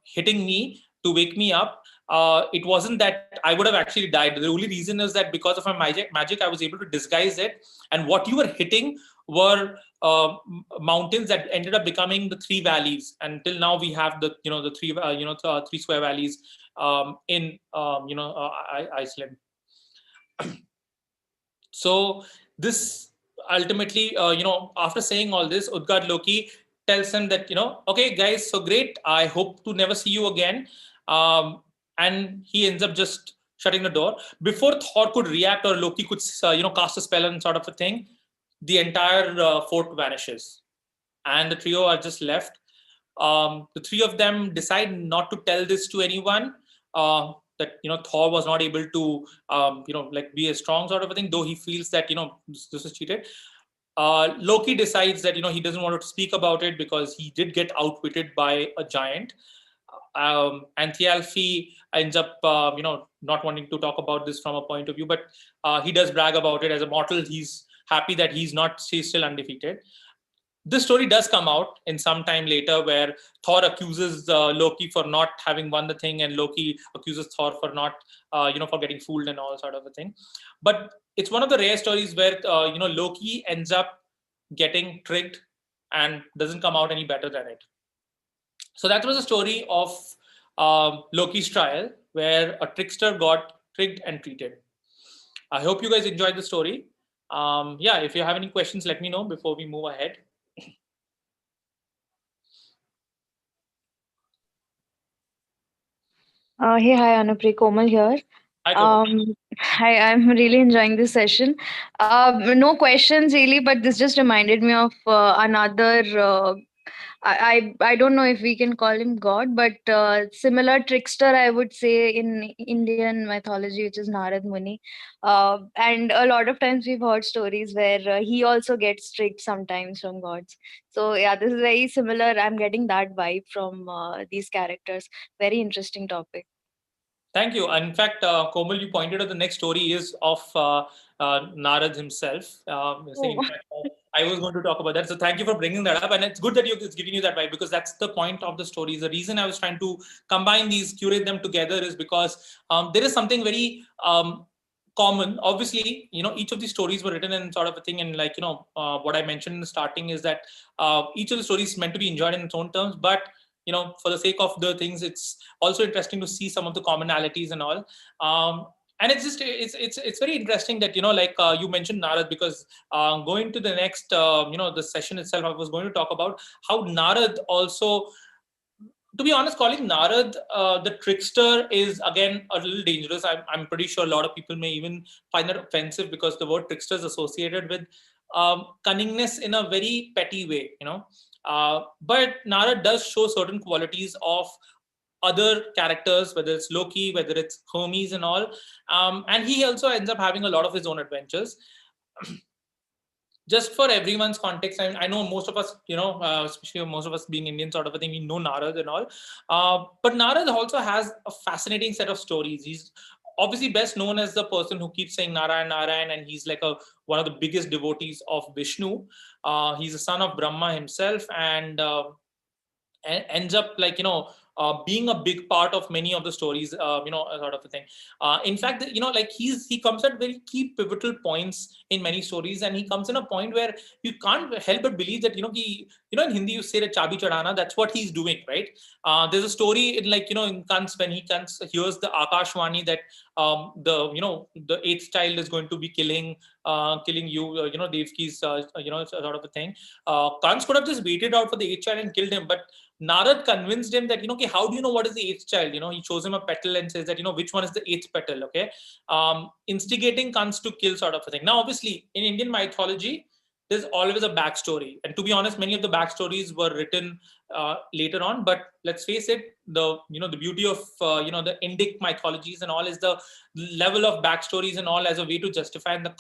hitting me to wake me up, it wasn't that I would have actually died. The only reason is that because of my magic, I was able to disguise it. And what you were hitting were mountains that ended up becoming the three valleys. Until now, we have the three square valleys in Iceland. So this ultimately, after saying all this, Utgard Loki tells him that, okay, guys, so great. I hope to never see you again. And he ends up just shutting the door. Before Thor could react or Loki could, cast a spell and sort of a thing, the entire fort vanishes. And the trio are just left. The three of them decide not to tell this to anyone. That Thor was not able to be a strong sort of a thing, though he feels that this is cheated. Loki decides that he doesn't want to speak about it because he did get outwitted by a giant. And Thialfi ends up not wanting to talk about this from a point of view, but he does brag about it. As a mortal, he's happy that he's still undefeated. This story does come out in some time later where Thor accuses Loki for not having won the thing, and Loki accuses Thor for not, for getting fooled and all sort of a thing. But it's one of the rare stories where, Loki ends up getting tricked and doesn't come out any better than it. So that was a story of Loki's trial, where a trickster got tricked and treated. I hope you guys enjoyed the story. Yeah, if you have any questions, let me know before we move ahead. Hey, hi, Anupri. Komal here. Hi, Komal. Hi, I'm really enjoying this session. No questions really, but this just reminded me of another. I don't know if we can call him God, but similar trickster, I would say, in Indian mythology, which is Narad Muni. And a lot of times we've heard stories where he also gets tricked sometimes from gods. So yeah, this is very similar. I'm getting that vibe from these characters. Very interesting topic. Thank you. In fact, Komal, you pointed out the next story is of Narad himself. Oh. I was going to talk about that. So thank you for bringing that up. And it's good that it's giving you that vibe, because that's the point of the story. The reason I was trying to combine these, curate them together, is because there is something very common. Obviously, each of these stories were written in sort of a thing. And like, what I mentioned in the starting is that each of the stories is meant to be enjoyed in its own terms. But for the sake of the things, it's also interesting to see some of the commonalities and all. And it's just it's very interesting that like you mentioned Narad, because going to the next the session itself, I was going to talk about how Narad also, to be honest, calling Narad the trickster is again a little dangerous. I'm pretty sure a lot of people may even find that offensive, because the word trickster is associated with cunningness in a very petty way, but Narad does show certain qualities of other characters, whether it's Loki, whether it's Hermes and all. And he also ends up having a lot of his own adventures. Just for everyone's context, I know most of us, especially most of us being Indian sort of a thing, we know Narad and all. But Narad also has a fascinating set of stories. He's obviously best known as the person who keeps saying Narayan, Narayan, and he's like one of the biggest devotees of Vishnu. He's a son of Brahma himself, and ends up like being a big part of many of the stories, sort of a thing. In fact, like he comes at very key pivotal points in many stories, and he comes in a point where you can't help but believe that in Hindi you say that chabi chadana, that's what he's doing, right? There's a story in like in Kans, when he hears the Akashwani that the eighth child is going to be killing you, Devki's sort of a thing. Kans could have just waited out for the eighth child and killed him, but Narad convinced him that, okay, how do you know what is the eighth child? He shows him a petal and says that, which one is the eighth petal, okay? Instigating Kans to kill, sort of a thing. Now, obviously, in Indian mythology, there's always a backstory. And to be honest, many of the backstories were written later on. But let's face it, the beauty of, the Indic mythologies and all is the level of backstories and all as a way to justify, and the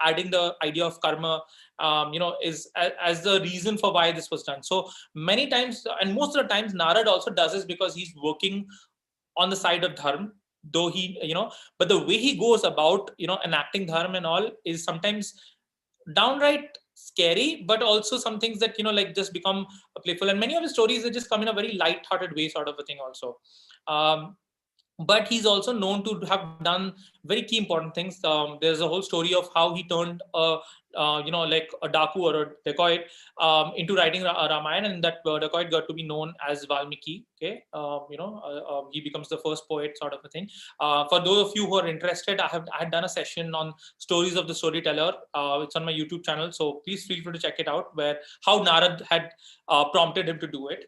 adding the idea of karma, is as the reason for why this was done. So many times, and most of the times, Narad also does this because he's working on the side of dharma, though but the way he goes about, enacting dharma and all is sometimes downright scary, but also some things that like just become playful. And many of the stories, they just come in a very light-hearted way, sort of a thing also. But he's also known to have done very key important things. There's a whole story of how he turned like a daku or a dacoit into writing Ramayana, and that dacoit got to be known as Valmiki. Okay, he becomes the first poet, sort of a thing. For those of you who are interested, I had done a session on stories of the storyteller. It's on my YouTube channel, so please feel free to check it out, where how Narad had prompted him to do it.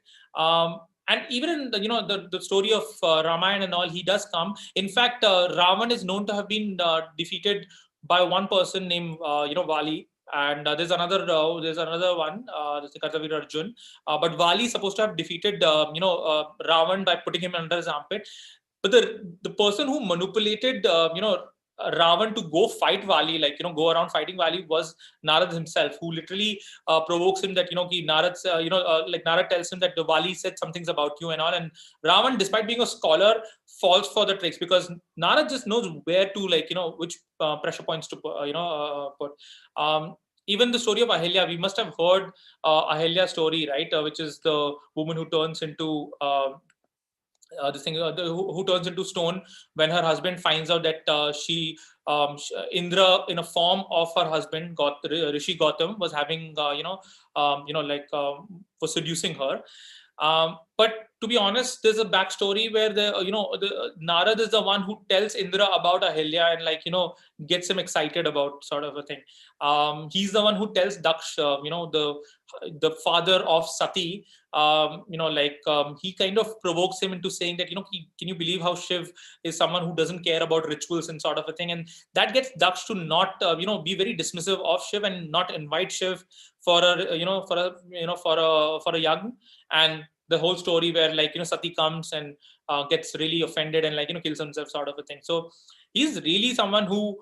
And even in the story of Ramayana and all, he does come. In fact, Ravan is known to have been defeated by one person named Vali, and there's another one, Kartavir Arjun. But Vali is supposed to have defeated Ravan by putting him under his armpit. But the person who manipulated Ravan to go fight Vali, like go around fighting Vali, was Narad himself, who literally provokes him that Narad's like Narad tells him that the Vali said some things about you and all, and Ravan, despite being a scholar, falls for the tricks, because Narad just knows where to which pressure points to put. Even the story of Ahilya, we must have heard Ahilya's story, right? Which is the woman who turns into this thing, who turns into stone when her husband finds out that Indra, in a form of her husband, Rishi Gautam, was having was seducing her. But to be honest, there's a backstory where the Narad is the one who tells Indra about Ahilya and gets him excited about sort of a thing. He's the one who tells Daksh, the father of Sati, he kind of provokes him into saying that, can you believe how Shiv is someone who doesn't care about rituals and sort of a thing, and that gets Daksh to not be very dismissive of Shiv and not invite Shiv for a yagn. And the whole story where Sati comes and gets really offended and kills himself sort of a thing. So he's really someone who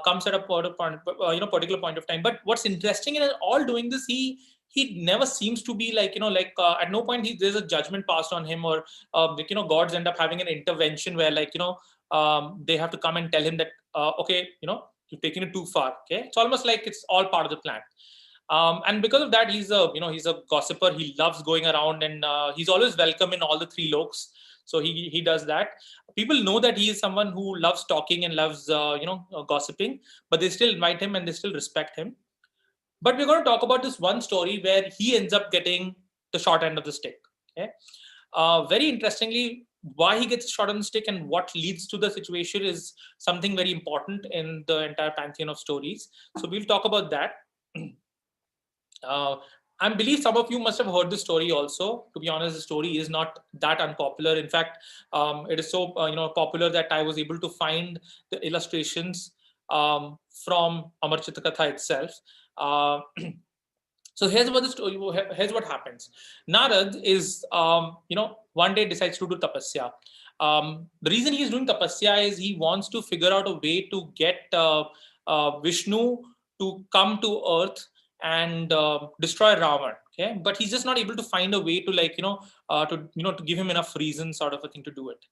comes at a particular point of time. But what's interesting in all doing this, he never seems to be at no point there's a judgment passed on him, or gods end up having an intervention where they have to come and tell him that okay, you've taken it too far. Okay, it's almost like it's all part of the plan. And because of that, he's a gossiper. He loves going around, and he's always welcome in all the three loks. So he does that. People know that he is someone who loves talking and loves gossiping, but they still invite him and they still respect him. But we're going to talk about this one story where he ends up getting the short end of the stick. Okay, very interestingly, why he gets shot on the stick and what leads to the situation is something very important in the entire pantheon of stories. So we'll talk about that. I believe some of you must have heard the story also. To be honest, the story is not that unpopular. In fact, it is so popular that I was able to find the illustrations from Amar Chitakatha itself. So here's what the story. Here's what happens. Narad is one day decides to do tapasya. The reason he's doing tapasya is he wants to figure out a way to get Vishnu to come to earth and destroy Ravan. Okay, but he's just not able to find a way to to give him enough reason, sort of a thing, to do it.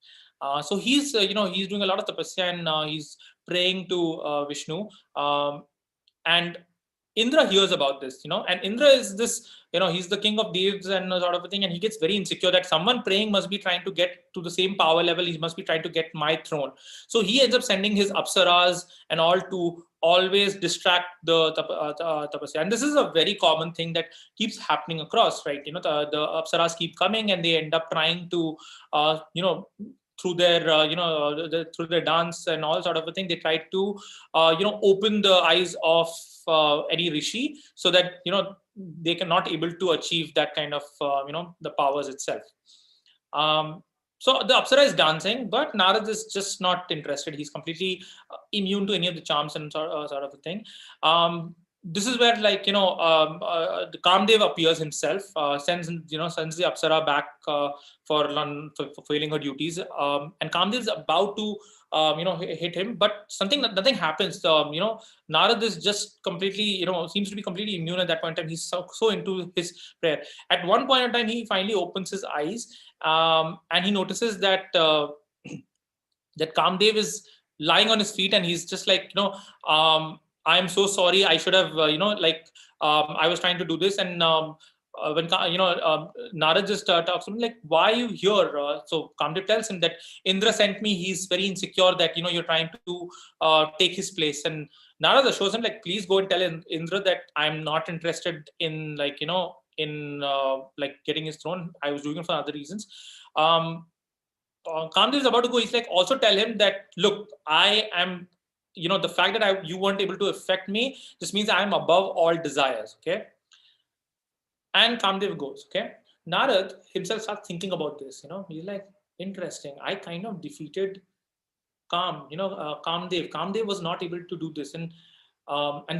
So he's he's doing a lot of tapasya, and he's praying to Vishnu, and Indra hears about this, and Indra is this, he's the king of devs and sort of a thing, and he gets very insecure that someone praying must be trying to get to the same power level. He must be trying to get my throne. So he ends up sending his apsaras and all to always distract the tapasya. And this is a very common thing that keeps happening across, right? The apsaras keep coming and they end up trying to, through their through their dance and all sort of a thing, they try to open the eyes of any rishi, so that they cannot able to achieve that kind of the powers itself. So the Apsara is dancing, but Narad is just not interested. He's completely immune to any of the charms and sort of a thing. This is where the Kamdev appears himself, sends the Apsara back for fulfilling her duties, and Kamdev is about to hit him, but nothing happens. Narad is just completely seems to be completely immune at that point in time. He's so into his prayer. At one point in time, he finally opens his eyes, and he notices that that Kamdev is lying on his feet, and he's just I'm so sorry. I should have, I was trying to do this. And when, Narad just talks to him, why are you here? So Kamdev tells him that Indra sent me. He's very insecure that, you're trying to take his place. And Narad shows him, please go and tell Indra that I'm not interested in, getting his throne. I was doing it for other reasons. Kamdev is about to go. He's also tell him that, look, I am, the fact that you weren't able to affect me just means I'm above all desires. Okay. And Kamdev goes. Okay. Narad himself starts thinking about this. He's interesting. I kind of defeated Kamdev. Kamdev was not able to do this. And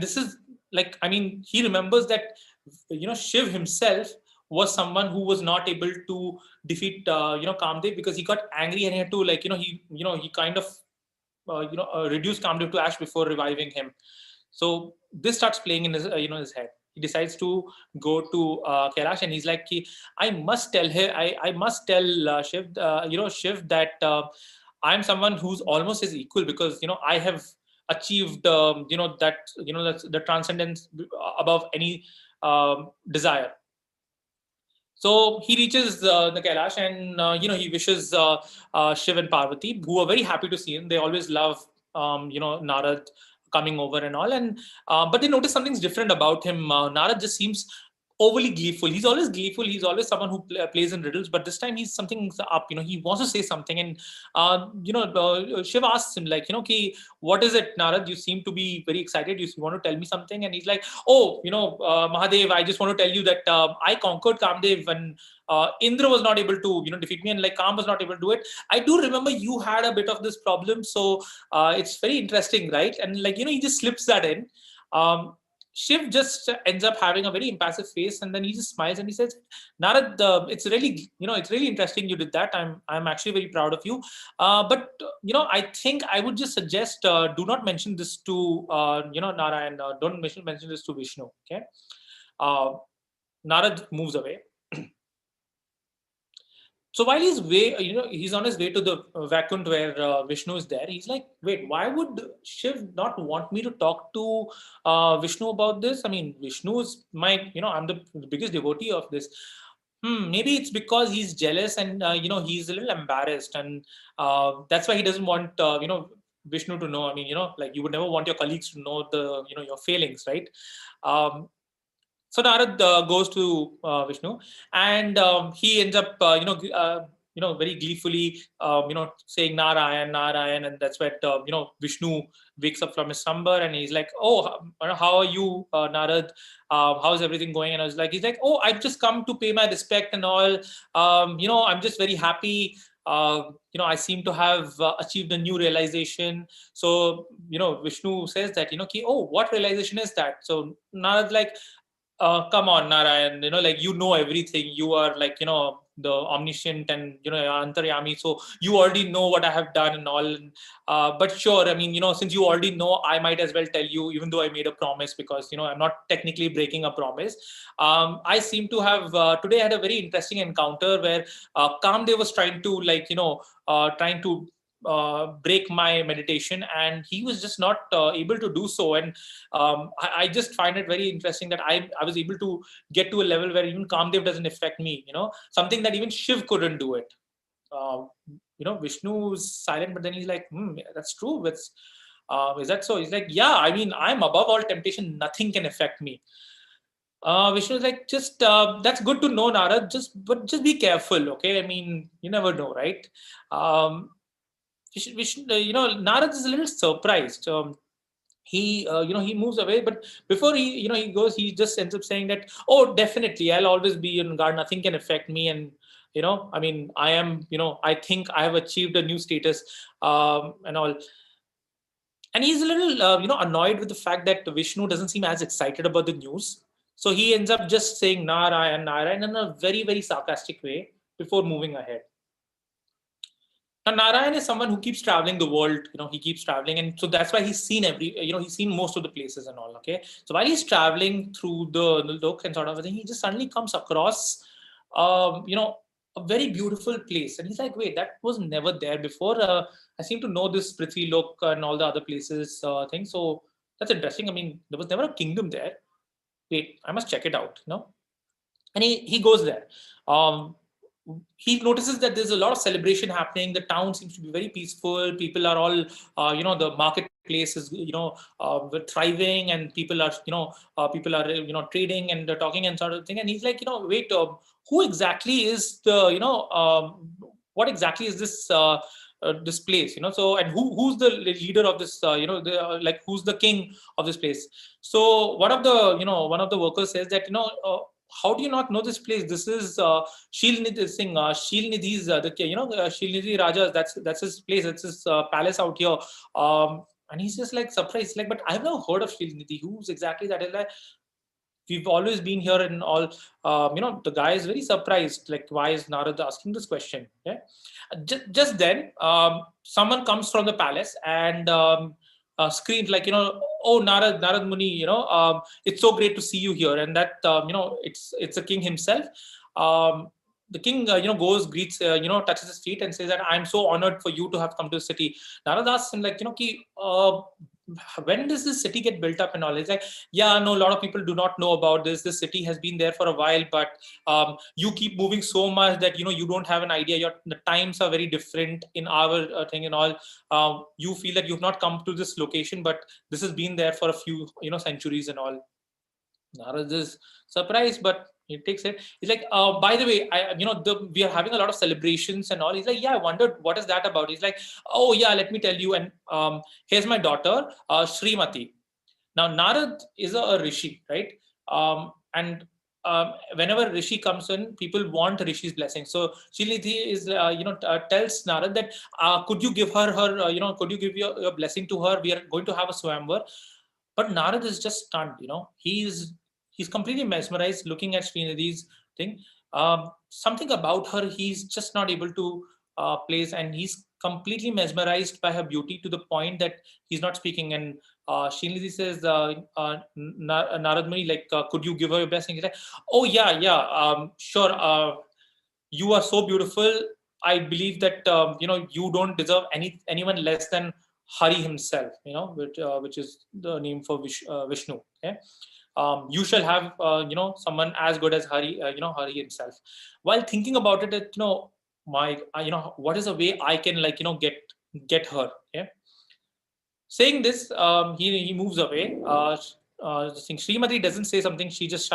this is he remembers that, Shiv himself was someone who was not able to defeat, Kamdev, because he got angry and he had to he kind of, reduce Kamdev to ash before reviving him. So this starts playing in his, his head. He decides to go to Kailash, and he's I must tell her, I must tell Shiv, Shiv that I'm someone who's almost his equal, because I have achieved the transcendence above any desire. So he reaches the Kailash, and he wishes Shiv and Parvati, who are very happy to see him. They always love Narad coming over and all, and but they notice something's different about him. Narad just seems overly gleeful. He's always gleeful. He's always someone who plays in riddles, but this time he's something up. He wants to say something, and Shiv asks him like, "Okay, what is it, Narad? You seem to be very excited. You want to tell me something?" And he's like, "Oh, Mahadev, I just want to tell you that I conquered Kamdev when Indra was not able to, defeat me, and like Kam was not able to do it. I do remember you had a bit of this problem, so it's very interesting, right?" And like, he just slips that in. Shiv just ends up having a very impassive face, and then he just smiles and he says, "Narad, it's really, it's really interesting you did that. I'm actually very proud of you. But I think I would just suggest do not mention this to Narayan. Don't mention this to Vishnu." Okay. Narad moves away. So while he's on his way to the Vaikunt where Vishnu is there. He's like, "Wait, why would Shiv not want me to talk to Vishnu about this? I mean, Vishnu is my, I'm the biggest devotee of this. Maybe it's because he's jealous and he's a little embarrassed, and that's why he doesn't want Vishnu to know. I mean, like you would never want your colleagues to know your failings, right?" So Narad goes to Vishnu, and he ends up, very gleefully, saying Narayan, Narayan, and that's where Vishnu wakes up from his slumber, and he's like, "Oh, how are you, Narad? How's everything going?" And he's like, "Oh, I've just come to pay my respect and all. I'm just very happy. I seem to have achieved a new realization." So Vishnu says that, "Oh, what realization is that?" So Narad like, "Come on, Narayan, like, everything. You are like, the omniscient and, Antaryami. So you already know what I have done and all. But sure, I mean, since you already know, I might as well tell you, even though I made a promise, because, I'm not technically breaking a promise. I seem to have, today I had a very interesting encounter where Kamdev was trying to like, break my meditation, and he was just not able to do so. And I just find it very interesting that I was able to get to a level where even Kamdev doesn't affect me, something that even Shiv couldn't do it. Vishnu is silent, but then he's like, that's true. Is that so?" He's like, "Yeah, I mean, I'm above all temptation. Nothing can affect me." Vishnu is like, "Just that's good to know, Narad. But just be careful, okay? I mean, you never know, right?" Narad is a little surprised. He moves away, but before he goes, he just ends up saying that, "Oh, definitely, I'll always be on guard. Nothing can affect me." And I mean, I am, I think I have achieved a new status, and all. And he's a little annoyed with the fact that Vishnu doesn't seem as excited about the news. So he ends up just saying Narayan, Narayan in a very, very sarcastic way before moving ahead. Now, Narayan is someone who keeps traveling the world. He keeps traveling, and so that's why he's seen he's seen most of the places and all. Okay, so while he's traveling through the Lok and sort of thing, he just suddenly comes across, a very beautiful place, and he's like, "Wait, that was never there before. I seem to know this Prithvi Lok and all the other places thing. So that's interesting. I mean, there was never a kingdom there. Wait, I must check it out." And he goes there. He notices that there's a lot of celebration happening. The town seems to be very peaceful. People are all, the marketplace is, thriving, and people are, trading and talking and sort of thing. And he's like, "Wait, who exactly is the, what exactly is this?" This place, so, and who's the leader of this, like, who's the king of this place? So one of the workers says that, "How do you not know this place? This is Shilnidhi Singh, Shilnidhi's, Shilnidhi Rajas. That's his place. That's his palace out here." And he's just like surprised, like, "But I've never heard of Shilnidhi. Who's exactly that?" Is like, "We've always been here and all." The guy is very surprised, like, why is Narad asking this question? Yeah. Just then, someone comes from the palace and screams like, "Oh, Narad Muni, it's so great to see you here." And that, it's a king himself. The king, goes, greets, touches his feet and says that, "I'm so honored for you to have come to the city." Narad asks him like, "When does this city get built up and all?" He's like, "Yeah, no, a lot of people do not know about this. This city has been there for a while, but you keep moving so much that, you don't have an idea. The times are very different in our thing and all. You feel that you've not come to this location, but this has been there for a few, centuries and all." Narad is surprised, but he takes it. He's like, by the way, we are having a lot of celebrations and all. He's like, yeah, I wondered what is that about. He's like, oh yeah, let me tell you. And here's my daughter, Srimati. Now, Narad is a rishi, right? And whenever rishi comes in, people want rishi's blessing. So Srimati is, tells Narad that, could you give could you give your blessing to her? We are going to have a swamvar. But Narad is just stunned. He's completely mesmerized looking at Srinidhi's thing. Something about her he's just not able to place, and he's completely mesmerized by her beauty to the point that he's not speaking. And Srinidhi says, Narad Muni, like, could you give her a blessing? He's like, oh yeah, yeah, sure. You are so beautiful. I believe that you don't deserve anyone less than Hari himself. Which is the name for Vishnu. Okay. You shall have someone as good as Hari. Hari himself. While thinking about it, what is a way I can get her. Okay. Saying this, he moves away. Srimati doesn't say something. She just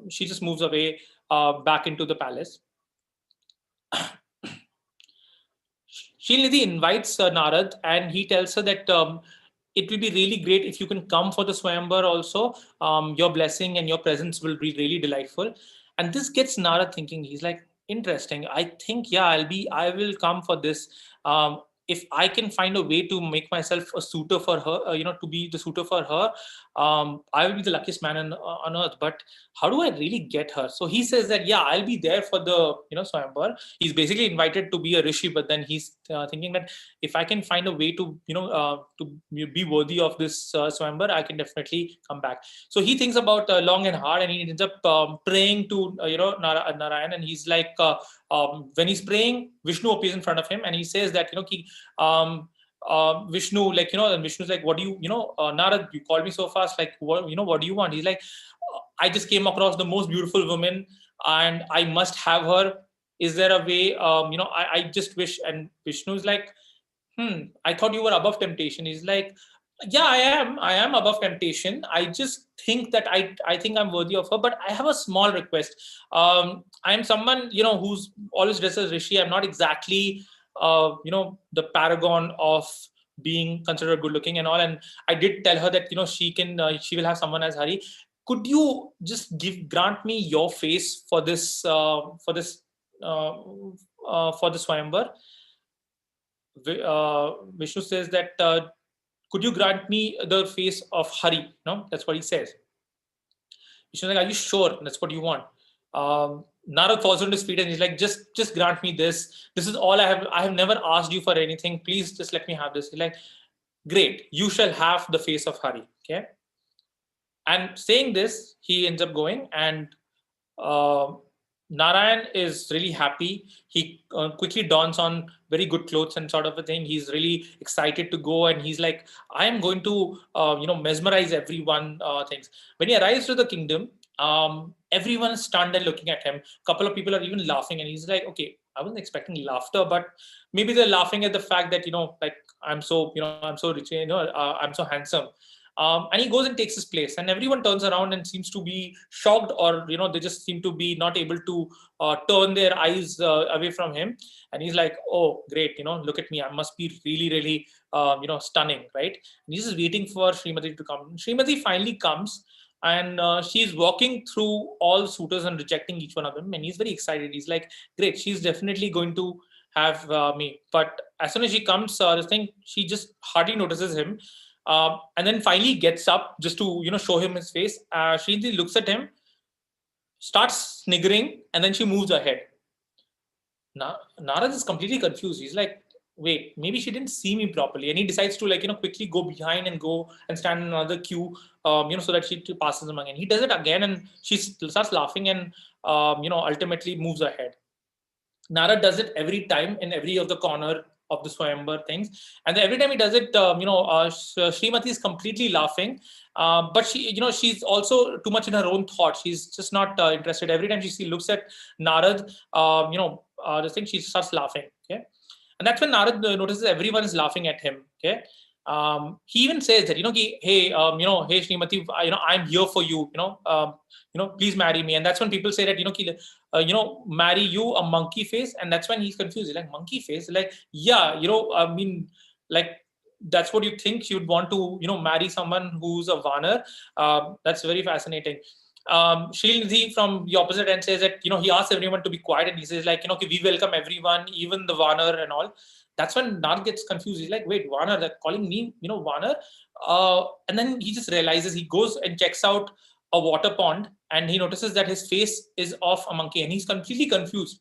she just moves away back into the palace. Srinidhi invites Narad, and he tells her that it will be really great if you can come for the Swayamvar also. Your blessing and your presence will be really delightful. And this gets Narad thinking. He's like, interesting. I think, yeah, I will come for this. If I can find a way to make myself a suitor for her, to be the suitor for her, I will be the luckiest man on earth. But how do I really get her? So he says that, yeah, I'll be there for the, Swayamvar. He's basically invited to be a rishi, but then he's thinking that if I can find a way to, to be worthy of this Swayamvar, I can definitely come back. So he thinks about long and hard, and he ends up praying to, Narayan, and he's like, when he's praying, Vishnu appears in front of him, and he says that, Vishnu, and Vishnu's like, what do you, Narad, you called me so fast, like, what do you want? He's like, I just came across the most beautiful woman, and I must have her. Is there a way? I just wish. And Vishnu's like, I thought you were above temptation. He's like, yeah, I am above temptation. I just think that I think I'm worthy of her, but I have a small request. I'm someone, who's always dressed as rishi. I'm not exactly the paragon of being considered good looking and all. And I did tell her that she will have someone as Hari. Could you just grant me your face for this for the Swayamvar? Vishnu says that, could you grant me the face of Hari? No, that's what he says. Vishnu's like, are you sure that's what you want? Narad falls on his feet and he's like, just grant me this. This is all I have. I have never asked you for anything. Please just let me have this. He's like, great, you shall have the face of Hari. Okay. And saying this, he ends up going, and Narayan is really happy. He quickly dons on very good clothes and sort of a thing. He's really excited to go, and he's like, I am going to, mesmerize everyone. Things. When he arrives to the kingdom, everyone is stunned and looking at him. A couple of people are even laughing, and he's like, okay, I wasn't expecting laughter, but maybe they're laughing at the fact that, I'm so rich, I'm so handsome. And he goes and takes his place, and everyone turns around and seems to be shocked, or they just seem to be not able to turn their eyes away from him. And he's like, oh great, look at me, I must be really, really stunning, right? And he's just waiting for Srimati to come. Srimati finally comes, and she's walking through all suitors and rejecting each one of them, and he's very excited. He's like, great, she's definitely going to have me. But as soon as she comes, she just hardly notices him. And then finally gets up just to show him his face. Srinidhi looks at him, starts sniggering, and then she moves ahead. Narad is completely confused. He's like, wait, maybe she didn't see me properly, and he decides to quickly go behind and go and stand in another queue, so that she passes him again. He does it again, and she starts laughing, and ultimately moves ahead. Narad does it every time in every of the corner of the Swayamvar things, and every time he does it, Srimati is completely laughing, but she's also too much in her own thought. She's just not interested. Every time she looks at Narad, she starts laughing. Okay, and that's when Narad notices everyone is laughing at him. Okay, He even says that, hey, hey Srimati, I'm here for you, please marry me. And that's when people say that, marry you, a monkey face. And that's when he's confused. He's like, monkey face? Like, yeah, I mean, like, that's what you think you'd want to, marry someone who's a Vanar. That's very fascinating. Srilnidhi from the opposite end says that, he asks everyone to be quiet, and he says like, we welcome everyone, even the Vanar and all. That's when Narad gets confused. He's like, wait, Vanar, they're calling me, Vanar. And then he just realizes, he goes and checks out a water pond, and he notices that his face is of a monkey, and he's completely confused.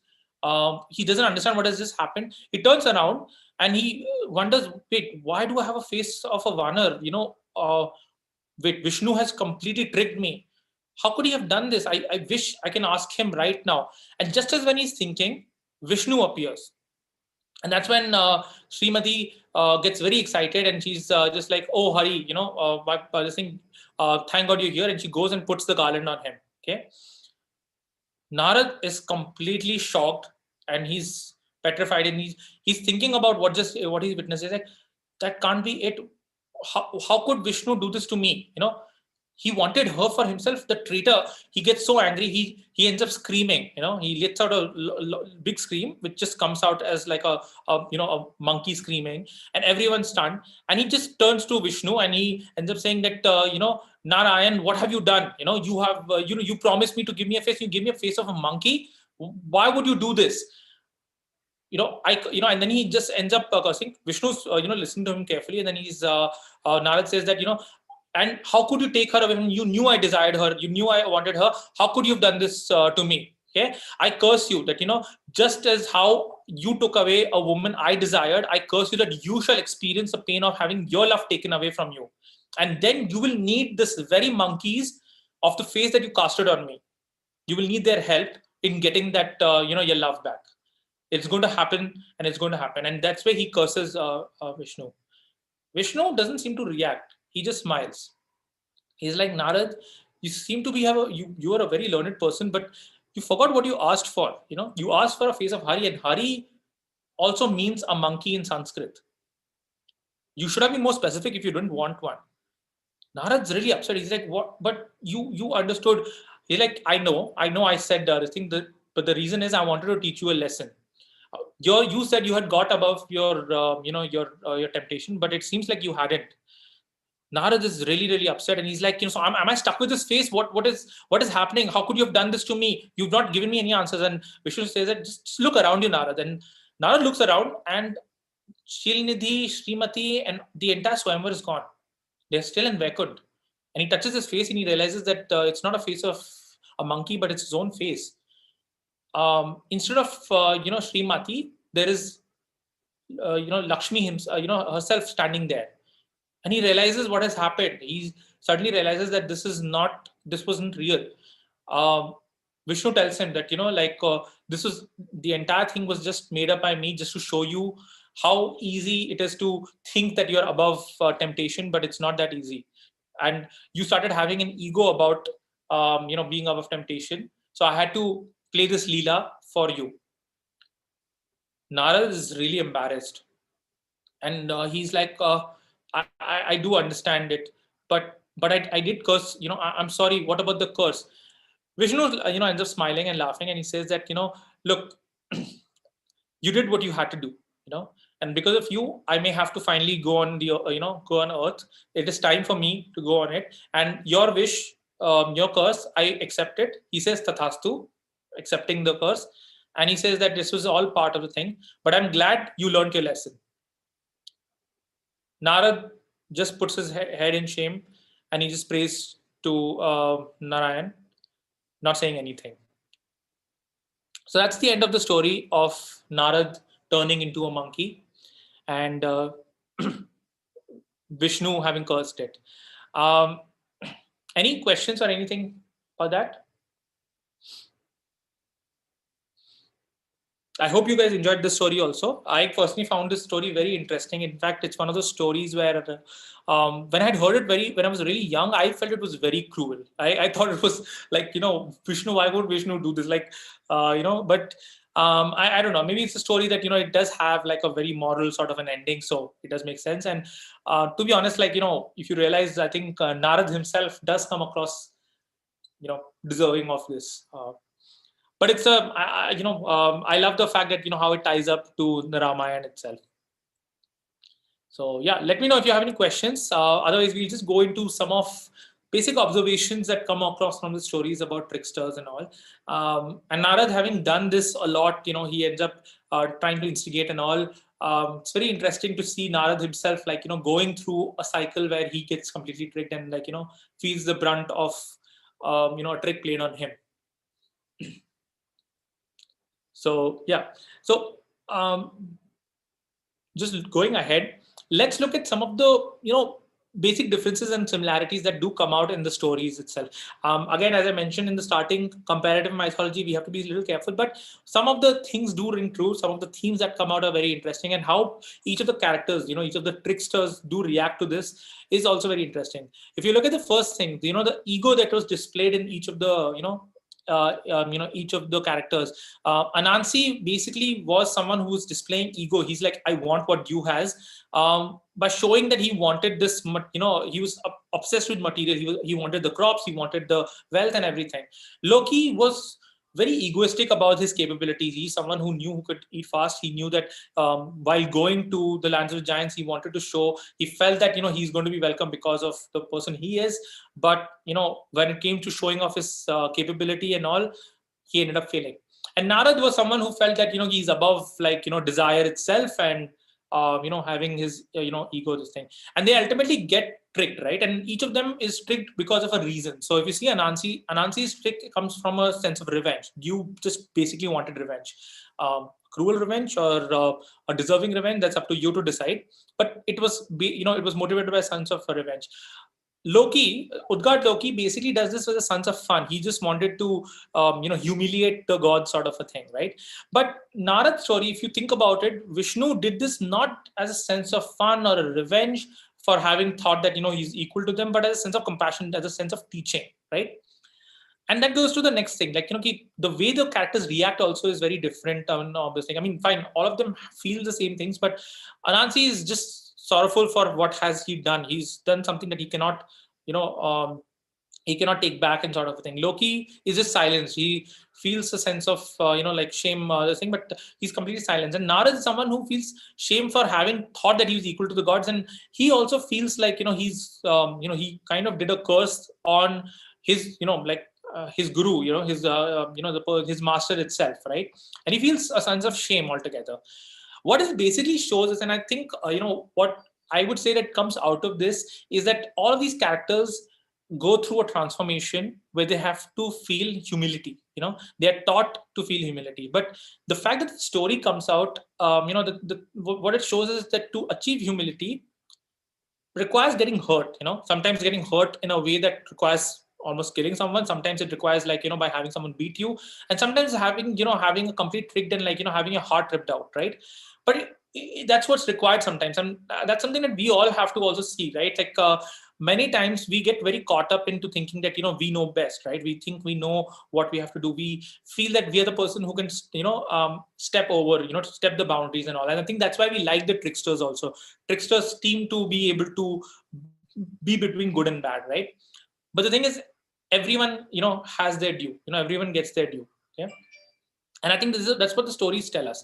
He doesn't understand what has just happened. He turns around and he wonders, wait, why do I have a face of a Vanar? Wait, Vishnu has completely tricked me. How could he have done this? I wish I can ask him right now. And just as when he's thinking, Vishnu appears. And that's when Srimati gets very excited, and she's just like, oh, Hari, this thing, thank God you're here. And she goes and puts the garland on him. Okay. Narad is completely shocked, and he's petrified, and he's thinking about what he's witnessed. He's like, that can't be it. How could Vishnu do this to me? He wanted her for himself, the traitor. He gets so angry, he ends up screaming. He lets out a big scream, which just comes out as like a monkey screaming, and everyone's stunned. And he just turns to Vishnu, and he ends up saying that, Narayan, what have you done? You have, you promised me to give me a face. You give me a face of a monkey. Why would you do this? And then he just ends up cursing. Vishnu's, listening to him carefully, and then Narad says that, and how could you take her away when you knew I desired her? You knew I wanted her. How could you have done this to me? Okay, I curse you that, just as how you took away a woman I desired, I curse you that you shall experience the pain of having your love taken away from you. And then you will need this very monkeys of the face that you casted on me. You will need their help in getting that, your love back. It's going to happen, and it's going to happen. And that's where he curses Vishnu. Vishnu doesn't seem to react. He just smiles. He's like, Narad, you seem to be you are a very learned person, but you forgot what you asked for. You asked for a face of Hari, and Hari also means a monkey in Sanskrit. You should have been more specific if you didn't want one. Narad's really upset. He's like, what? But you understood. He's like, I know I said this thing, but the reason is I wanted to teach you a lesson. You said you had got above your your temptation, but it seems like you hadn't. Narad is really, really upset, and he's like, so am I stuck with this face? What is happening? How could you have done this to me? You've not given me any answers. And Vishnu says that just look around you, Narad. And Narad looks around, and Srilnidhi, Srimati, and the entire Swayamvar is gone. They're still in Vaikunth. And he touches his face, and he realizes that it's not a face of a monkey, but it's his own face. Instead of Srimati, there is Lakshmi herself standing there. And he realizes what has happened. He suddenly realizes that this wasn't real. Vishnu tells him that, the entire thing was just made up by me just to show you how easy it is to think that you're above temptation, but it's not that easy. And you started having an ego about, being above temptation. So I had to play this Leela for you. Narad is really embarrassed. And he's like, I do understand it, but I did curse. I'm sorry. What about the curse? Vishnu, ends up smiling and laughing, and he says that, look, you did what you had to do, and because of you, I may have to finally go on go on earth. It is time for me to go on it, and your wish, your curse, I accept it. He says tathastu, accepting the curse, and he says that this was all part of the thing. But I'm glad you learned your lesson. Narad just puts his head in shame, and he just prays to Narayan, not saying anything. So that's the end of the story of Narad turning into a monkey, and Vishnu having cursed it. Any questions or anything for that? I hope you guys enjoyed this story also. I personally found this story very interesting. In fact, it's one of those stories where when I had heard it when I was really young, I felt it was very cruel. I thought it was like, Vishnu, why would Vishnu do this? Like, but I don't know, maybe it's a story that, it does have like a very moral sort of an ending, so it does make sense. And to be honest, like, if you realize, I think Narad himself does come across, deserving of this. But it's I love the fact that, how it ties up to the Ramayana itself. So yeah, let me know if you have any questions. Otherwise, we'll just go into some of basic observations that come across from the stories about tricksters and all. And Narad, having done this a lot, he ends up trying to instigate and all. It's very interesting to see Narad himself, like, going through a cycle where he gets completely tricked and, like, feels the brunt of, a trick played on him. So yeah, so just going ahead, let's look at some of the basic differences and similarities that do come out in the stories itself. Again, as I mentioned in the starting, comparative mythology, we have to be a little careful, but some of the things do ring true. Some of the themes that come out are very interesting, and how each of the characters, each of the tricksters do react to this is also very interesting. If you look at the first thing, the ego that was displayed in each of the each of the characters. Anansi basically was someone who was displaying ego. He's like, I want what you has, by showing that he wanted this. He was obsessed with material. He wanted the crops. He wanted the wealth and everything. Loki was very egoistic about his capabilities. He's someone who knew who could eat fast. He knew that while going to the lands of giants, he wanted to show, he felt that, he's going to be welcome because of the person he is. But, when it came to showing off his capability and all, he ended up failing. And Narad was someone who felt that, he's above, like, desire itself, and, having his, ego, this thing. And they ultimately get tricked, right? And each of them is tricked because of a reason. So if you see Anansi's trick comes from a sense of revenge. You just basically wanted revenge. Cruel revenge or a deserving revenge, that's up to you to decide. But it was, it was motivated by a sense of revenge. Utgard Loki basically does this with a sense of fun. He just wanted to, humiliate the god, sort of a thing, right? But Narad's story, if you think about it, Vishnu did this not as a sense of fun or a revenge for having thought that, he's equal to them, but as a sense of compassion, as a sense of teaching, right? And that goes to the next thing, like, the way the characters react also is very different on this thing. I mean, fine, all of them feel the same things, but Anansi is just sorrowful for what has he done. He's done something that he cannot, he cannot take back, and sort of a thing. Loki is just silenced. He feels a sense of, like shame, this thing, but he's completely silenced. And Narad is someone who feels shame for having thought that he was equal to the gods. And he also feels like, he's, he kind of did a curse on his, his guru, his master itself, right? And he feels a sense of shame altogether. What it basically shows is, and I think, what I would say that comes out of this is that all of these characters go through a transformation where they have to feel humility. They are taught to feel humility. But the fact that the story comes out, what it shows is that to achieve humility requires getting hurt. Sometimes getting hurt in a way that requires almost killing someone. Sometimes it requires, like, by having someone beat you, and sometimes having a complete tricked and, like, having your heart ripped out, right? But that's what's required sometimes, and that's something that we all have to also see, right? Like, many times we get very caught up into thinking that, we know best, right? We think we know what we have to do. We feel that we are the person who can, step over, step the boundaries and all. And I think that's why we like the tricksters also. Tricksters seem to be able to be between good and bad, right? But the thing is, everyone, has their due. Everyone gets their due. Yeah. And I think that's what the stories tell us.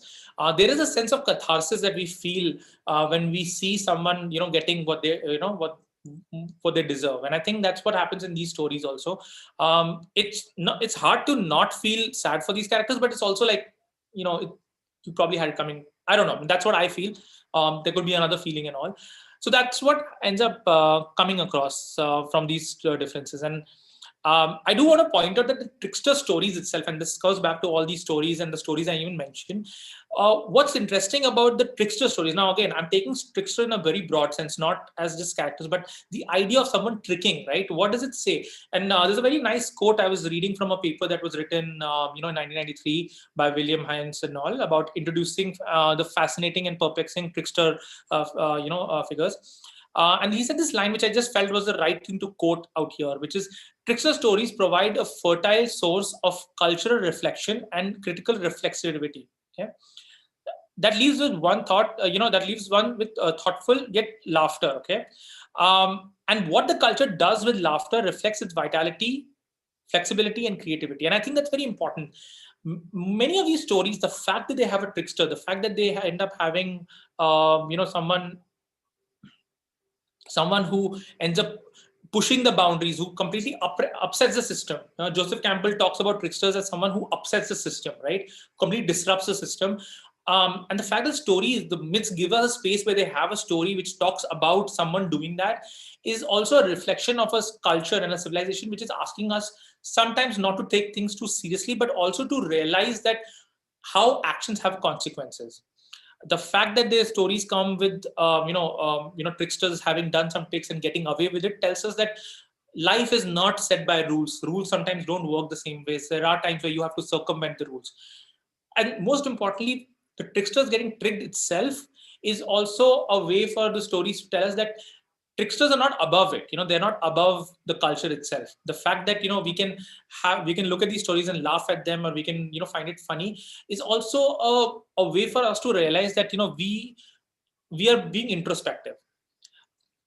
There is a sense of catharsis that we feel when we see someone, getting what they, what they deserve. And I think that's what happens in these stories also. It's hard to not feel sad for these characters, but it's also like, you probably had it coming. I don't know. That's what I feel. There could be another feeling and all. So that's what ends up coming across from these differences. And I do want to point out that the trickster stories itself, and this goes back to all these stories and the stories I even mentioned. What's interesting about the trickster stories, now again, I'm taking trickster in a very broad sense, not as just characters, but the idea of someone tricking, right? What does it say? And there's a very nice quote I was reading from a paper that was written, in 1993 by William Hines and all, about introducing the fascinating and perplexing trickster, figures. And he said this line, which I just felt was the right thing to quote out here, which is, Trickster stories provide a fertile source of cultural reflection and critical reflexivity. Okay? That leaves with one thought, that leaves one with thoughtful yet laughter. Okay, and what the culture does with laughter reflects its vitality, flexibility, and creativity. And I think that's very important. Many of these stories, the fact that they have a trickster, the fact that they end up having, someone who ends up pushing the boundaries, who completely upsets the system. Joseph Campbell talks about tricksters as someone who upsets the system, right? Completely disrupts the system. And the fact that stories, the myths give us a space where they have a story which talks about someone doing that is also a reflection of a culture and a civilization which is asking us sometimes not to take things too seriously, but also to realize that how actions have consequences. The fact that their stories come with tricksters having done some tricks and getting away with it tells us that life is not set by rules. Rules sometimes don't work the same ways. There are times where you have to circumvent the rules. And most importantly, the tricksters getting tricked itself is also a way for the stories to tell us that tricksters are not above it. They're not above the culture itself. The fact that we can look at these stories and laugh at them, or we can find it funny, is also a way for us to realize that we are being introspective.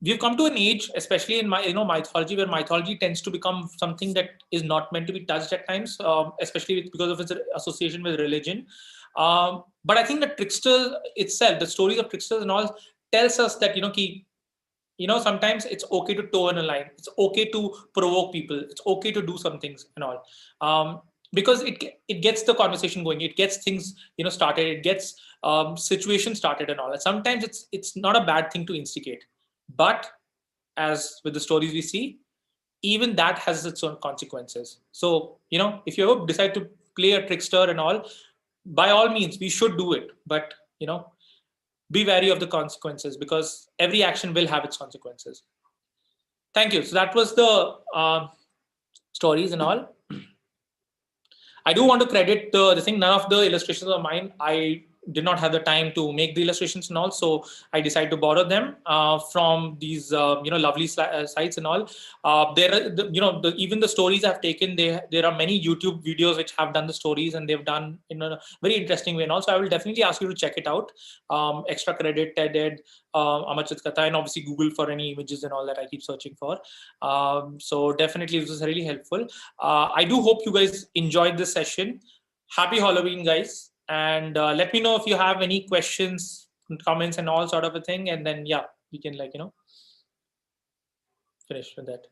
We've come to an age, especially in mythology, where mythology tends to become something that is not meant to be touched at times, especially because of its association with religion. But I think the trickster itself, the stories of tricksters and all, tells us that sometimes it's okay to toe in a line. It's okay to provoke people. It's okay to do some things and all, because it gets the conversation going. It gets things started. It gets situations started and all. And sometimes it's not a bad thing to instigate. But as with the stories we see, even that has its own consequences. So if you ever decide to play a trickster and all, by all means we should do it. But be wary of the consequences, because every action will have its consequences. Thank you. So that was the stories and all. I do want to credit the thing. None of the illustrations are mine. I did not have the time to make the illustrations and all, so I decided to borrow them from these lovely sites and all. There are even the stories I've taken. There are many YouTube videos which have done the stories, and they've done in a very interesting way and all. So I will definitely ask you to check it out. Extra credit, TED, Amachit Katha, and obviously Google for any images and all that I keep searching for. So definitely this was really helpful. I do hope you guys enjoyed this session. Happy Halloween, guys. And let me know if you have any questions, comments, and all sort of a thing. And then, yeah, we can finish with that.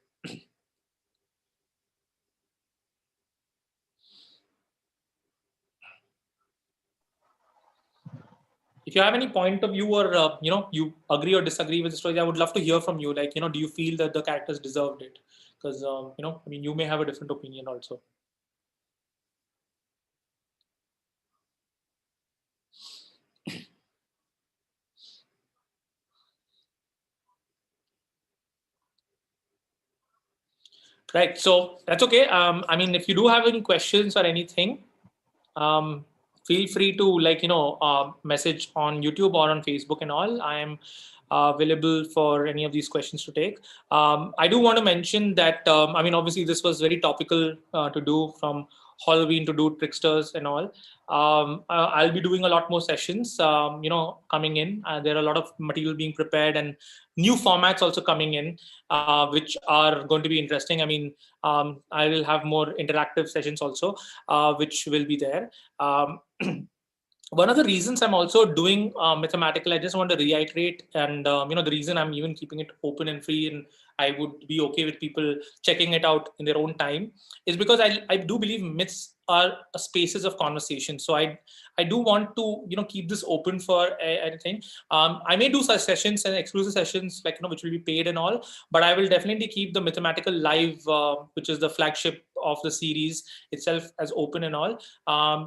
If you have any point of view, or you agree or disagree with the story, I would love to hear from you. Do you feel that the characters deserved it? Because you may have a different opinion also. Right. So that's okay. If you do have any questions or anything, feel free to message on YouTube or on Facebook and all. I am available for any of these questions to take. I do want to mention that, obviously this was very topical to do from Halloween to do tricksters and all. I'll be doing a lot more sessions, coming in. There are a lot of material being prepared and new formats also coming in, which are going to be interesting. I will have more interactive sessions also, which will be there. One of the reasons I'm also doing Mythematical, I just want to reiterate, and the reason I'm even keeping it open and free, and I would be okay with people checking it out in their own time, is because I do believe myths are spaces of conversation. So I do want to keep this open for anything. I may do such sessions and exclusive sessions which will be paid and all, but I will definitely keep the Mythematical live, which is the flagship of the series itself, as open and all,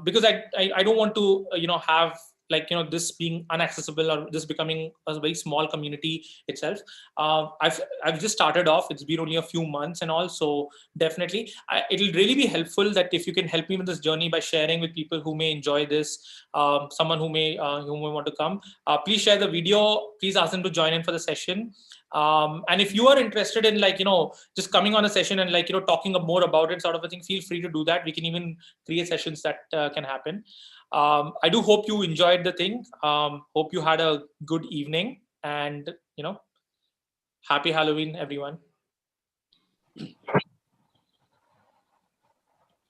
because I don't want to have like, this being inaccessible or this becoming a very small community itself. I've just started off. It's been only a few months and all, so definitely it'll really be helpful that if you can help me with this journey by sharing with people who may enjoy this, someone who may want to come. Please share the video. Please ask them to join in for the session. And if you are interested in, like, just coming on a session and, like, talking more about it, sort of a thing, feel free to do that. We can even create sessions that can happen. I do hope you enjoyed the thing. Hope you had a good evening, and happy Halloween, everyone.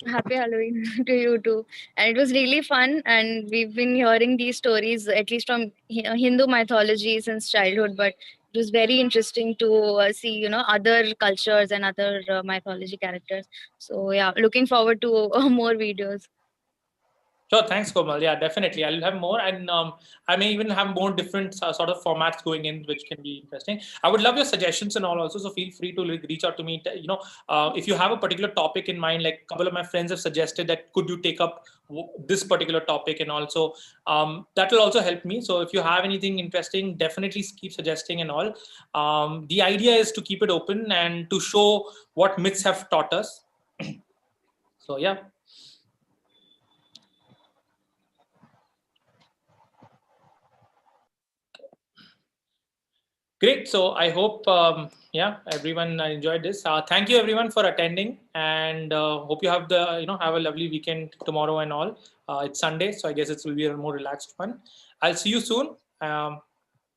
Happy Halloween to you too. And it was really fun. And we've been hearing these stories, at least from Hindu mythology since childhood. But it was very interesting to see, other cultures and other mythology characters. So yeah, looking forward to more videos. Sure, thanks, Komal. Yeah, definitely. I'll have more, and I may even have more different sort of formats going in, which can be interesting. I would love your suggestions and all also, so feel free to reach out to me. If you have a particular topic in mind, like a couple of my friends have suggested that could you take up this particular topic, and also that will also help me. So if you have anything interesting, definitely keep suggesting and all. The idea is to keep it open and to show what myths have taught us. So yeah. Great. So I hope, everyone enjoyed this. Thank you, everyone, for attending, and hope you have have a lovely weekend tomorrow and all. It's Sunday, so I guess it will be a more relaxed one. I'll see you soon.